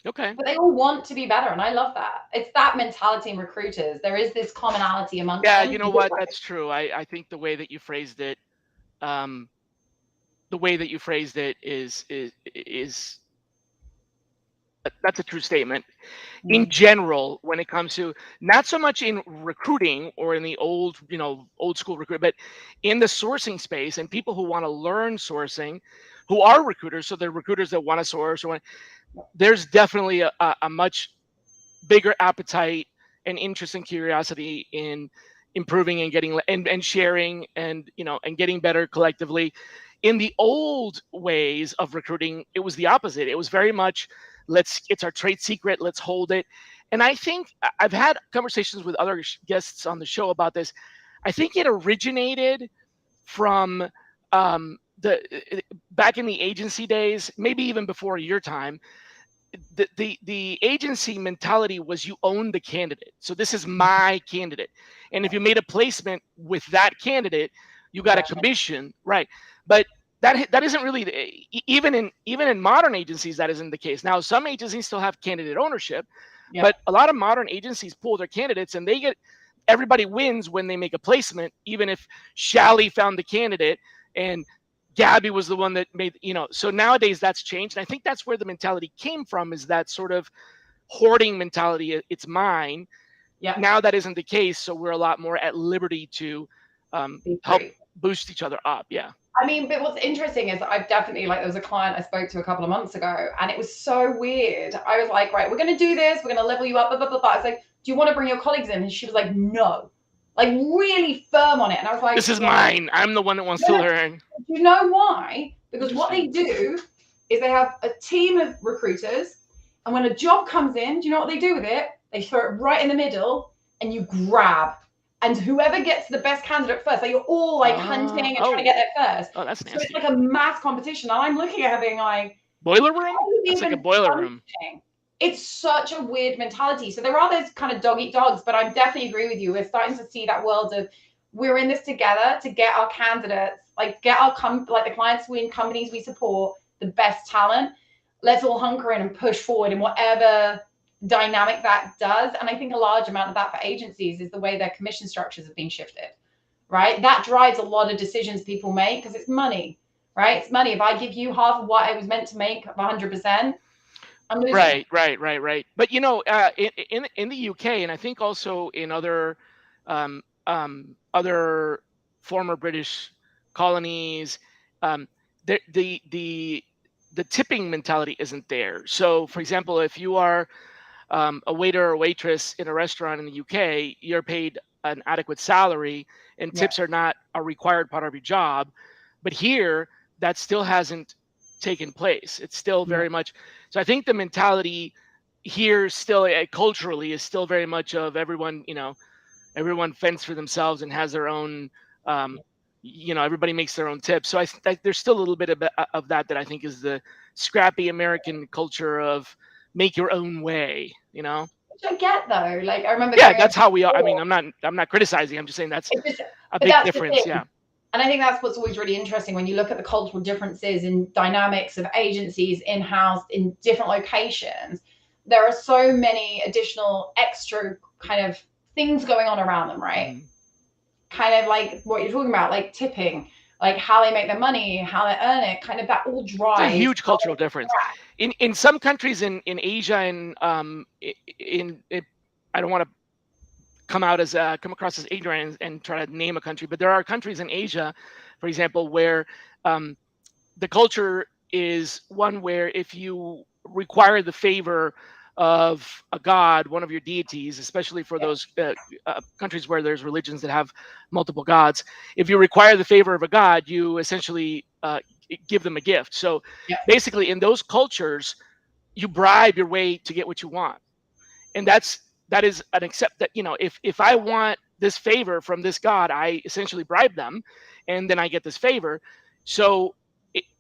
Okay. but they all want to be better. And I love that. It's that mentality in recruiters. There is this commonality amongst Yeah, them. you know what? That's true. I think the way that you phrased it, um, is that's a true statement. In general, when it comes to not so much in recruiting or in the old school recruit, but in the sourcing space and people who want to learn sourcing, who are recruiters, so they're recruiters that want to source there's definitely a much bigger appetite and interest and curiosity in improving and getting and sharing and getting better collectively. In the old ways of recruiting, it was the opposite. It was very much it's our trade secret, let's hold it. And I think I've had conversations with other guests on the show about this. I think it originated from the back in the agency days, maybe even before your time. The agency mentality was you own the candidate. So this is my candidate. And if you made a placement with that candidate, you got a commission, right? But that isn't really even in modern agencies, that isn't the case. Now some agencies still have candidate ownership, but a lot of modern agencies pull their candidates and everybody wins when they make a placement, even if Shally found the candidate and Gabi was the one that made, so nowadays that's changed. And I think that's where the mentality came from, is that sort of hoarding mentality. It's mine. Yeah. Now that isn't the case. So we're a lot more at liberty to help boost each other up. Yeah. I mean, but what's interesting is I've definitely, like, there was a client I spoke to a couple of months ago and it was so weird. I was like, right, we're going to do this. We're going to level you up. Blah, blah, blah, blah. I was like, do you want to bring your colleagues in? And she was like, no, like really firm on it. And I was like, this is mine. I'm the one that wants to learn. Do you know why? Because what they do is they have a team of recruiters, and when a job comes in, do you know what they do with it? They throw it right in the middle, and you grab. And whoever gets the best candidate first, like you're all like hunting and trying to get there first. Oh, that's So nasty. it's like a mass competition. And I'm looking at her being like, boiler room? how are you That's like a even boiler room. hunting? It's such a weird mentality. So there are those kind of dog eat dogs, but I definitely agree with you. We're starting to see that world of we're in this together to get our candidates, like get our like the clients we and companies we support, the best talent. Let's all hunker in and push forward in whatever dynamic that does. And I think a large amount of that for agencies is the way their commission structures have been shifted, right? That drives a lot of decisions people make because it's money, right? It's money. If I give you half of what I was meant to make of 100%, I'm losing. Right. But in the UK, and I think also in other other former British colonies, the tipping mentality isn't there. So, for example, if you are a waiter or waitress in a restaurant in the UK, you're paid an adequate salary, and tips are not a required part of your job. But here, that still hasn't taken place. It's still very much. So I think the mentality here still culturally is still very much of everyone, everyone fends for themselves and has their own, everybody makes their own tips. So there's still a little bit of that I think is the scrappy American culture of make your own way, Which I get though. Like I remember. Yeah, that's how we are. I mean, I'm not criticizing. I'm just saying that's a big difference. Yeah. And I think that's what's always really interesting when you look at the cultural differences in dynamics of agencies in-house in different locations. There are so many additional extra kind of things going on around them, right? Kind of like what you're talking about, like tipping, like how they make their money, how they earn it, kind of that all drives. It's a huge cultural difference. In some countries in Asia and I don't want to come across as ignorant and try to name a country, but there are countries in Asia, for example, where the culture is one where if you require the favor of a god, one of your deities, especially for those countries where there's religions that have multiple gods, if you require the favor of a god, you essentially give them a gift. So basically in those cultures, you bribe your way to get what you want. And that is an accept that, if I want this favor from this god, I essentially bribe them and then I get this favor. So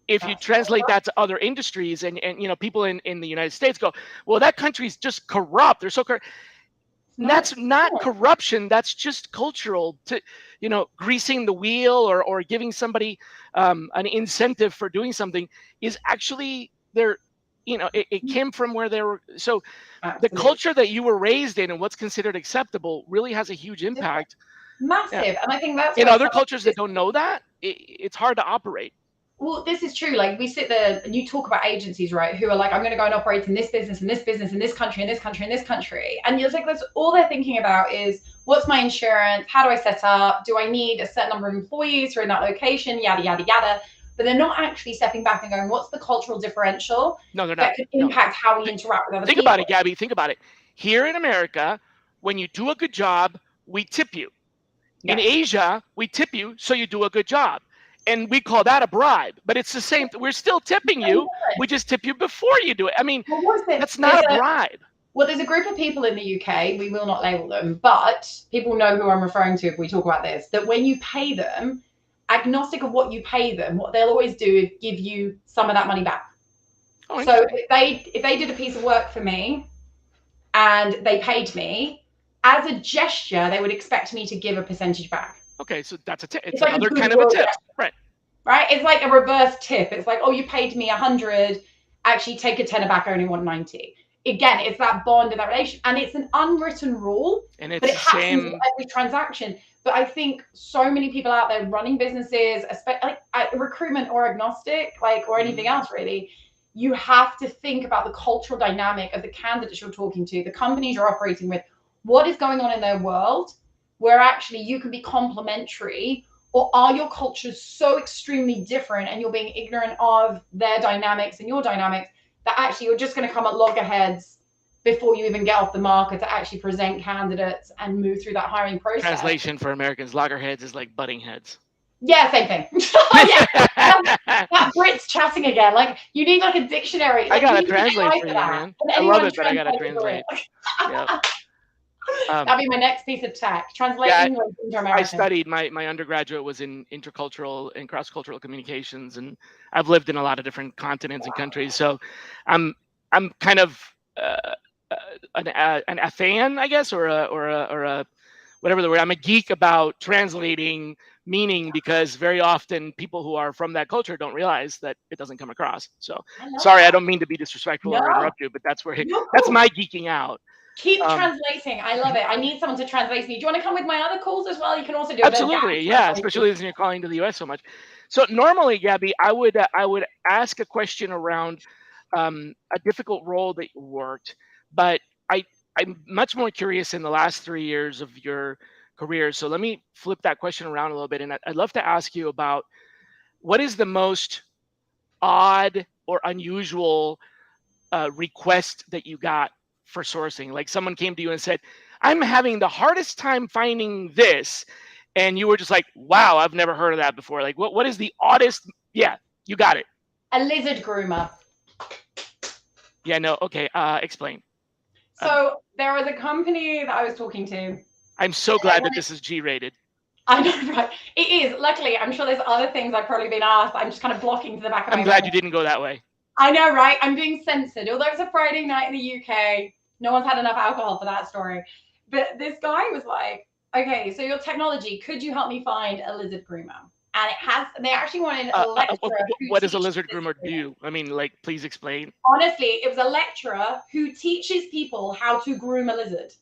if you translate that to other industries and people in the United States go, well, that country's just corrupt. They're so corrupt. That's not corruption. That's just cultural to, greasing the wheel or giving somebody an incentive for doing something is actually it came from where they were. So the culture that you were raised in and what's considered acceptable really has a huge impact. Massive. And I think that's in other cultures that don't know that, it's hard to operate. Well, this is true. Like we sit there and you talk about agencies, right? Who are like, I'm going to go and operate in this business, in this business, in this country, in this country, in this country. And you're like, that's all they're thinking about is what's my insurance? How do I set up? Do I need a certain number of employees who are in that location? Yada, yada, yada. But they're not actually stepping back and going, what's the cultural differential that could impact how we interact with other people? Think about it, Gabi. Think about it. Here in America, when you do a good job, we tip you. In Asia, we tip you so you do a good job. And we call that a bribe, but it's the same. We're still tipping you. We just tip you before you do it. I mean, that's not a bribe. Well, there's a group of people in the UK, we will not label them, but people know who I'm referring to if we talk about this, that when you pay them, agnostic of what you pay them, what they'll always do is give you some of that money back. So if they did a piece of work for me and they paid me, as a gesture, they would expect me to give a percentage back. Okay, so that's a tip. It's like another kind of a tip, right? Right. It's like a reverse tip. It's like, oh, you paid me 100. Actually, take a tenner back. I only want 90. Again, it's that bond and that relation, and it's an unwritten rule. And it's but it happens in every transaction. But I think so many people out there running businesses, especially like recruitment or agnostic, or anything else really, you have to think about the cultural dynamic of the candidates you're talking to, the companies you're operating with, what is going on in their world, where actually you can be complementary, or are your cultures so extremely different and you're being ignorant of their dynamics and your dynamics that actually you're just going to come at loggerheads before you even get off the marker to actually present candidates and move through that hiring process. Translation for Americans, loggerheads is like butting heads. Yeah, same thing. Oh, yeah. That Brits chatting again. Like, you need like a dictionary. I Like, you gotta need an translate AI for for you, that. man. Can I love anyone it, but I gotta translate for it? translate. Yep. That'll be my next piece of tech. Translate Yeah, English into I American. studied my undergraduate was in intercultural and cross-cultural communications, and I've lived in a lot of different continents and countries. So, I'm kind of uh, a fan, I guess, or a whatever the word. I'm a geek about translating meaning because very often people who are from that culture don't realize that it doesn't come across. So, I love sorry, I that. don't mean to be disrespectful or No, interrupt you, but that's where you're that's cool. my geeking out. Keep Um, translating. I love it. I need someone to translate me. Do you want to come with my other calls as well? You can also do a bit of Absolutely, Gabi yeah. translation. Especially as you're calling to the U.S. so much. So normally, Gabi, I would ask a question around a difficult role that you worked, but I I'm much more curious in the last 3 years of your career. So let me flip that question around a little bit, and I'd love to ask you about what is the most odd or unusual request that you got for sourcing? Like someone came to you and said, "I'm having the hardest time finding this," and you were just like, "Wow, I've never heard of that before." Like, what is the oddest? Yeah, you got it. A lizard groomer. Yeah, no, okay. Explain. Um, So there was a company that I was talking to. I'm so glad that this is G-rated. I know, right? It is. Luckily, I'm sure there's other things I've probably been asked. I'm just kind of blocking to the back of I'm my glad mind. you didn't go that way. I know, right? I'm being censored. Although it's a Friday night in the UK, no one's had enough alcohol for that story. But this guy was like, okay, so your technology, could you help me find a lizard groomer? And they actually wanted a lecturer who What does a teaches lizard lizard groomer grooming. do? I mean, like, please explain. Honestly, it was a lecturer who teaches people how to groom a lizard.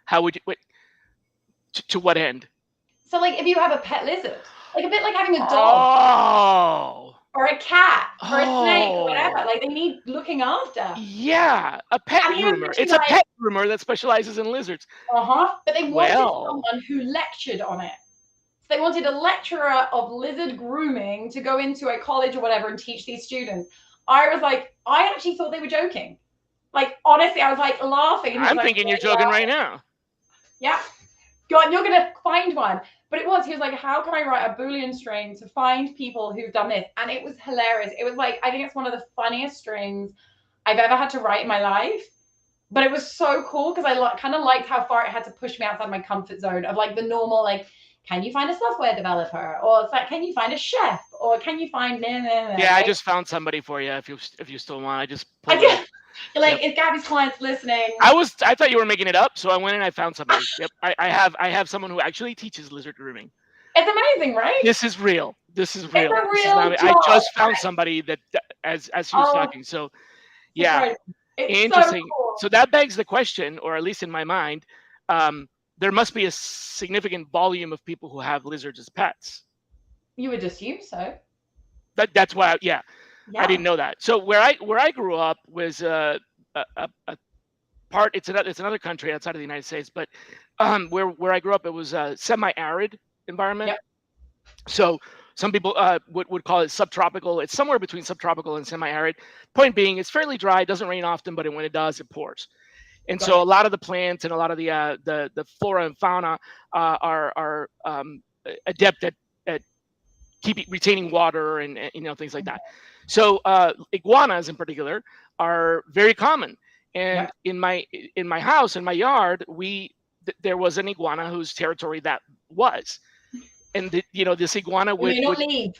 How would you? Wait, to what end? So, like, if you have a pet lizard, like a bit like having a dog Oh, or a cat or a snake or whatever, oh. like they need looking after. Yeah, a pet And he was groomer. literally It's a like, pet groomer that specializes in lizards. but they wanted Well, someone who lectured on it. So they wanted a lecturer of lizard grooming to go into a college or whatever and teach these students. I was like, I actually thought they were joking. Like, honestly, I was like laughing. And he was I'm like, thinking you're joking right now. yeah, God, you're going to find one. But he was like, how can I write a Boolean string to find people who've done this? And it was hilarious. It was like, I think it's one of the funniest strings I've ever had to write in my life. But it was so cool because I kind of liked how far it had to push me outside my comfort zone of like the normal, like, can you find a software developer? Or it's like, can you find a chef? Or can you find Yeah, I right? just found somebody for you. If you still want, I just I pulled it up. did. You're like, Yep. if Gabi's client's listening. I thought you were making it up, so I went and I found somebody. Yep. I have someone who actually teaches lizard grooming. It's amazing, right? This is real. This is It's real. a This is not real me. I job. just found somebody that as she was Oh, talking. So it's yeah, right. It's so interesting. cool. So that begs the question, or at least in my mind, there must be a significant volume of people who have lizards as pets. You would assume so. That's why, yeah, I Yeah. didn't know that. So where I grew up was a part. It's another country outside of the United States, but where I grew up, it was a semi-arid environment. Yep. So some people would call it subtropical. It's somewhere between subtropical and semi-arid. Point being, it's fairly dry. It doesn't rain often, but when it does, it pours. And so a lot of the plants and a lot of the flora and fauna are adept at retaining water and things like that. So iguanas in particular are very common. And in my house, in my yard, there was an iguana whose territory that was. And this iguana would leave.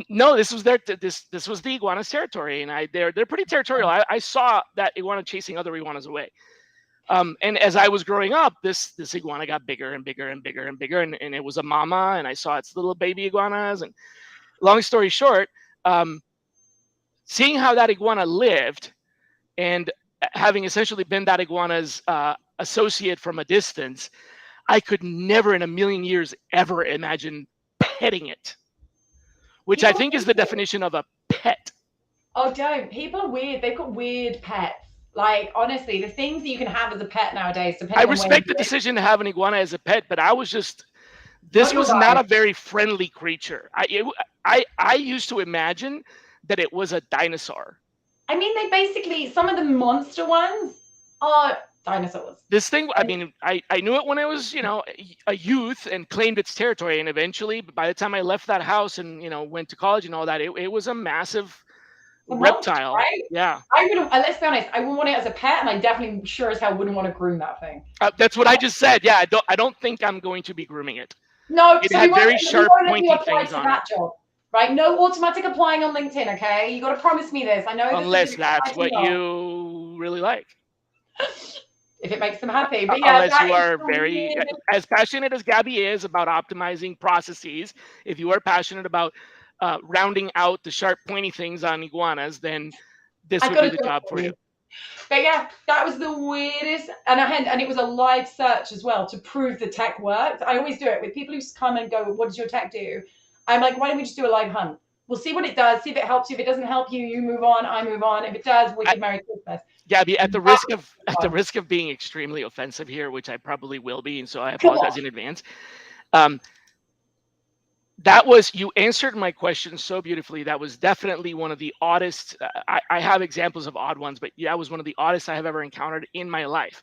No, this was this was the iguana's territory, and they're pretty territorial. I saw that iguana chasing other iguanas away. And as I was growing up, this iguana got bigger and bigger and bigger and bigger, and it was a mama, and I saw its little baby iguanas. And long story short, seeing how that iguana lived, and having essentially been that iguana's associate from a distance, I could never in a million years ever imagine petting it, which I think is the definition of a pet. Oh, don't. People are weird. They've got weird pets. Like, honestly, the things that you can have as a pet nowadays, I depending on respect the decision to have an iguana as a pet, but I was just, this was not a very friendly creature. I used to imagine that it was a dinosaur. I mean, they basically, some of the monster ones are Dinosaurs. This thing, I mean, I knew it when I was, a youth and claimed its territory. And eventually, by the time I left that house and, went to college and all that, it was a massive A monster, reptile. right? Yeah. I wouldn't. Let's be honest. I wouldn't want it as a pet, and I definitely sure as hell wouldn't want to groom that thing. That's what I just said. Yeah, I don't think I'm going to be grooming it. No, It so had very we sharp, won't let you pointy apply things to on that it. job, right? No automatic applying on LinkedIn, okay? You got to promise me this. I know this is Unless an that's exciting what job. you really like. If it makes them happy. But yeah, Unless that you is are the very, weirdest. as passionate as Gabi is about optimizing processes, if you are passionate about rounding out the sharp, pointy things on iguanas, then this I would got be to the do it job for for you. you. But yeah, that was the weirdest, and it was a live search as well to prove the tech worked. I always do it with people who come and go, "What does your tech do?" I'm like, "Why don't we just do a live hunt? We'll see what it does. See if it helps you. If it doesn't help you, you move on. I move on. If it does, wicked Merry Christmas." Gabi, at the That risk of was fun. being extremely offensive here, which I probably will be, and so I Come apologize on. in advance. Um, that was, you answered my question so beautifully. That was definitely one of the oddest. I have examples of odd ones, but that was one of the oddest I have ever encountered in my life.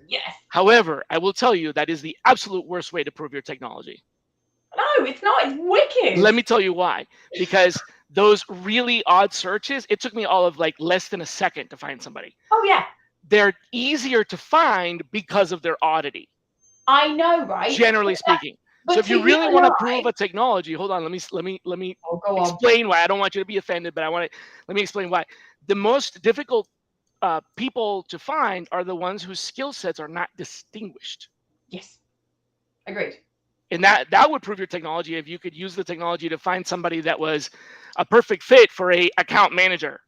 Yes. However, I will tell you that is the absolute worst way to prove your technology. No, it's not. It's wicked. Let me tell you why. Because those really odd searches, it took me all of like less than a second to find somebody. Oh yeah. They're easier to find because of their oddity, I know, right? generally speaking. So if To you you really and want to I, prove a technology, hold on, let me oh, go on. explain why. I don't want you to be offended, but let me explain why. The most difficult people to find are the ones whose skill sets are not distinguished. Yes. Agreed. And that would prove your technology if you could use the technology to find somebody that was a perfect fit for a account manager.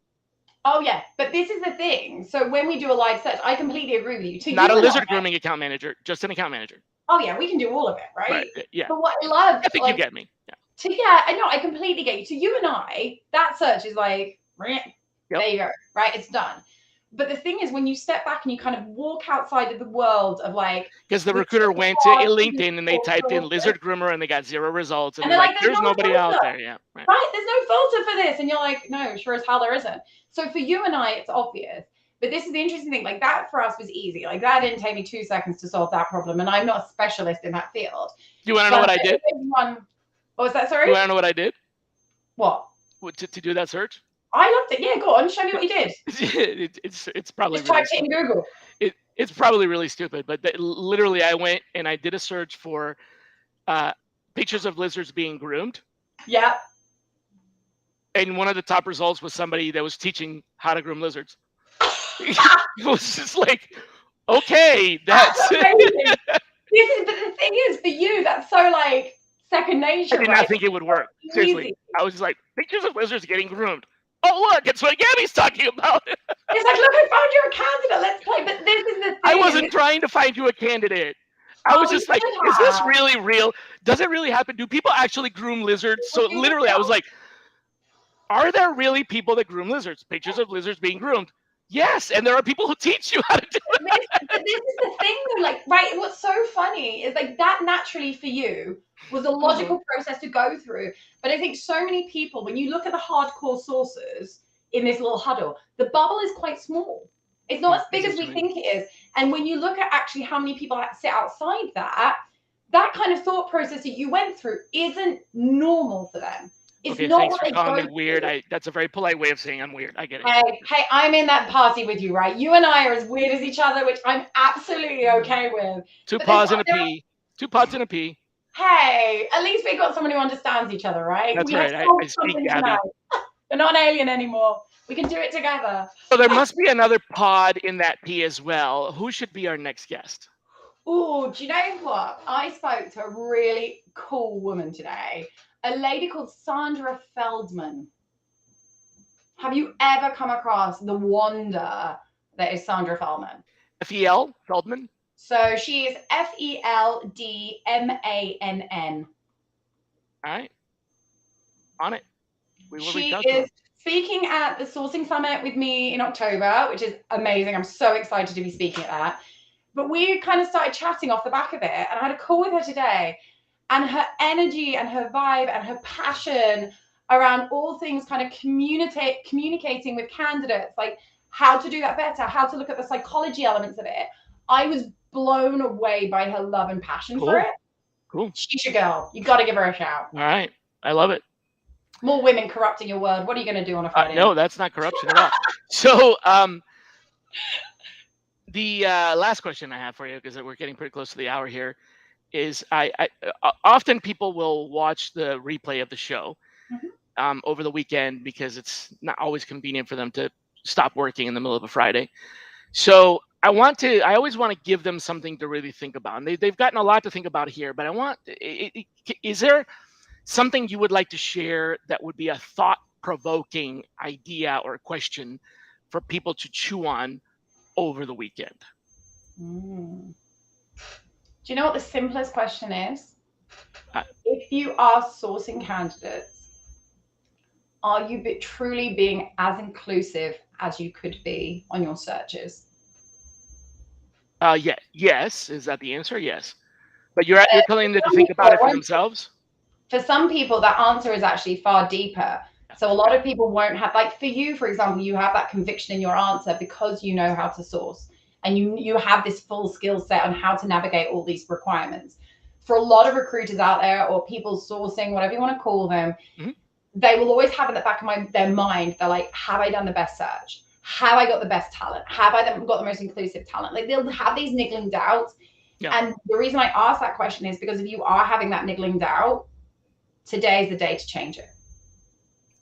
Oh yeah, but this is the thing. So when we do a live search, I completely agree with you. To Not you a and lizard I, grooming account manager, just an account manager. oh yeah, we can do all of it, Right. right? Yeah. But what I love, I think you like, get me. Yeah. I know, I completely get you. To you and I, that search is like, Yep. there you go, right? It's done. But the thing is, when you step back and you kind of walk outside of the world of like, Because the the recruiter went to hard LinkedIn and they typed in sources, lizard groomer and they got 0 results. And and they're they're like, like, there's there's no nobody out filter. there. Yeah. Right. Right? There's no filter for this. And you're like, no, sure as hell there isn't. So for you and I, it's obvious. But this is the interesting thing. Like that for us was easy. Like that didn't take me 2 seconds to solve that problem. And I'm not a specialist in that field. Do you want to know But what I did? what was that? Do Sorry? you want to know what I did? What? To do that search? I loved it. Yeah, go on. Show me what you did. It's probably Just really typed it in stupid. Google. It's probably really stupid, but literally I went and I did a search for pictures of lizards being groomed. Yeah. And one of the top results was somebody that was teaching how to groom lizards. It was just like, okay, That's that's. amazing. But the thing is, for you, that's so like second nature, I did right? not think it would work. Easy. Seriously, I was just like, pictures of lizards getting groomed. Oh look, it's what Gabi's talking about. It's like, look, I found you a candidate. Let's play. But this is the thing. I wasn't trying to find you a candidate. I was just like, is this really real? Does it really happen? Do people actually groom lizards? So literally, I was like, are there really people that groom lizards? Pictures of lizards being groomed. Yes, and there are people who teach you how to do it. This is the thing, though. Like, right? What's so funny is like that naturally for you was a logical process to go through. But I think so many people, when you look at the hardcore sources in this little huddle, the bubble is quite small. It's not as big as we think it is. And when you look at actually how many people sit outside that kind of thought process that you went through isn't normal for them. It's okay, not thanks what for they calling go me weird. through. That's a very polite way of saying I'm weird. I get it. Hey, I'm in that party with you, right? You and I are as weird as each other, which I'm absolutely okay with. Two But paws and a pee. 2 pots and a pee. Hey, at least we got someone who understands each other, right? That's we right. have I speak something Gabi. tonight. We're not alien anymore. We can do it together. So there must be another pod in that pee as well. Who should be our next guest? Oh, do you know what? I spoke to a really cool woman today, a lady called Sandra Feldman. Have you ever come across the wonder that is Sandra Feldman? F-E-L? Feldman? So she is Feldmann. All right. On it. We will She reach out to her. is speaking at the Sourcing Summit with me in October, which is amazing. I'm so excited to be speaking at that. But we kind of started chatting off the back of it, and I had a call with her today, and her energy and her vibe and her passion around all things kind of communicating with candidates, like how to do that better, how to look at the psychology elements of it. I was blown away by her love and passion for Cool. it. Cool. She's your girl. You got to give her a shout. All right. I love it. More women corrupting your world. What are you going to do on a Friday No, night? that's not corruption at all. So, the last question I have for you, because we're getting pretty close to the hour here, is often people will watch the replay of the show over the weekend because it's not always convenient for them to stop working in the middle of a Friday. So I always want to give them something to really think about. And they've gotten a lot to think about here, but is there something you would like to share that would be a thought-provoking idea or question for people to chew on over the weekend? Do you know what the simplest question is? Uh, If you are sourcing candidates, are you truly being as inclusive as you could be on your searches? Yeah, yes. Is that the answer? Yes. But you're telling them to Some think people about it for won't. themselves? For some people, that answer is actually far deeper. So a lot of people won't have, like for you, for example, you have that conviction in your answer because you know how to source and you have this full skill set on how to navigate all these requirements. For a lot of recruiters out there or people sourcing, whatever you want to call them, they will always have in the back of their mind, they're like, have I done the best search? Have I got the best talent? Have I got the most inclusive talent? Like they'll have these niggling doubts. Yeah. And the reason I ask that question is because if you are having that niggling doubt, today is the day to change it.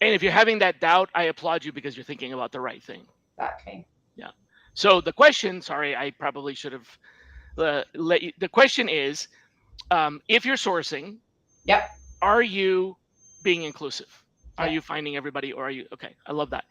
And if you're having that doubt, I applaud you because you're thinking about the right thing. Exactly. Yeah. So the question, sorry, I probably should have let you. The question is, if you're sourcing, Yep. Are you being inclusive? Are Yeah. you finding everybody, or are you okay? I love that.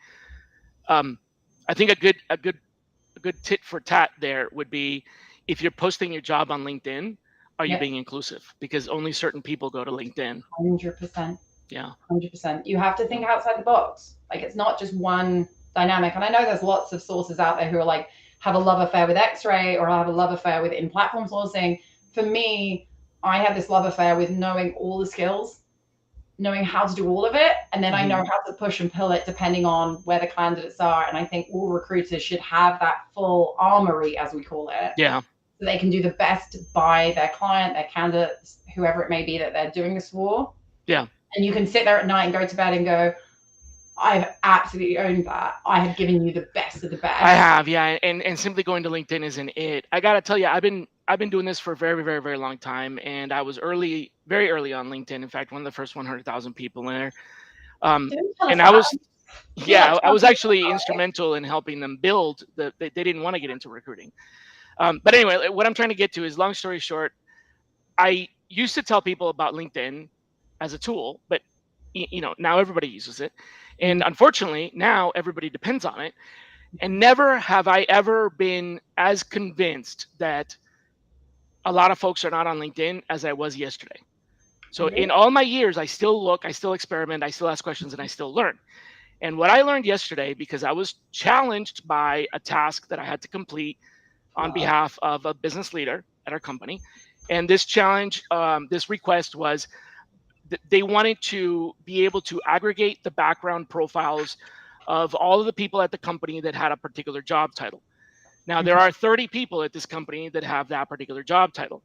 I think a good tit for tat there would be if you're posting your job on LinkedIn, are you Yep. being inclusive? Because only certain people go to LinkedIn. 100%. Yeah. 100%. You have to think outside the box. Like it's not just one dynamic. And I know there's lots of sources out there who are like, have a love affair with X-ray or have a love affair with in-platform sourcing. For me, I have this love affair with knowing all the skills, knowing how to do all of it, and then I know how to push and pull it depending on where the candidates are. And I think all recruiters should have that full armory, as we call it. Yeah. So they can do the best by their client, their candidates, whoever it may be that they're doing this for. Yeah. And you can sit there at night and go to bed and go, I've absolutely owned that. I have given you the best of the best. I have, yeah. And simply going to LinkedIn isn't it. I gotta tell you, I've been doing this for a very, very, very long time, and I was very early on LinkedIn. In fact, one of the first 100,000 people in there. And I was actually instrumental in helping them build they didn't want to get into recruiting. But anyway, what I'm trying to get to is, long story short, I used to tell people about LinkedIn as a tool, but now everybody uses it. And unfortunately, now everybody depends on it. And never have I ever been as convinced that a lot of folks are not on LinkedIn as I was yesterday. So in all my years, I still look, I still experiment, I still ask questions, and I still learn. And what I learned yesterday, because I was challenged by a task that I had to complete on behalf of a business leader at our company. And this challenge, this request was they wanted to be able to aggregate the background profiles of all of the people at the company that had a particular job title. Now, there are 30 people at this company that have that particular job title.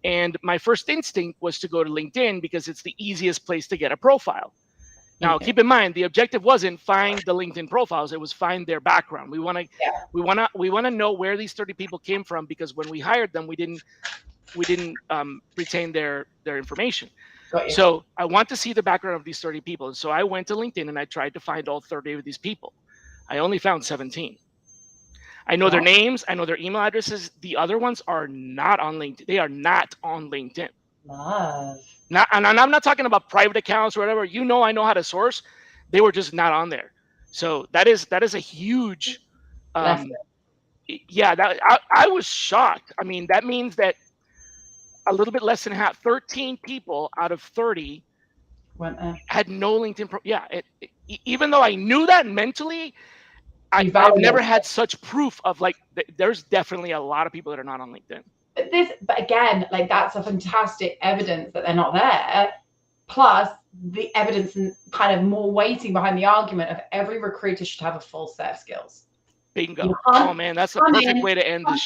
And my first instinct was to go to LinkedIn because it's the easiest place to get a profile. Now, keep in mind, the objective wasn't find the LinkedIn profiles; it was find their background. We want to know where these 30 people came from, because when we hired them, we didn't retain their information. So I want to see the background of these 30 people. And so I went to LinkedIn and I tried to find all 30 of these people. I only found 17. I know their names. I know their email addresses. The other ones are not on LinkedIn. They are not on LinkedIn. Love. And I'm not talking about private accounts or whatever. I know how to source. They were just not on there. So that is a huge, yeah. I was shocked. I mean, that means that a little bit less than half, 13 people out of 30 had no LinkedIn. Even though I knew that mentally, I've never had such proof of there's definitely a lot of people that are not on LinkedIn. But again, like that's a fantastic evidence that they're not there. Plus the evidence and kind of more weighting behind the argument of every recruiter should have a full set of skills. Bingo. Oh man, that's the perfect way to end this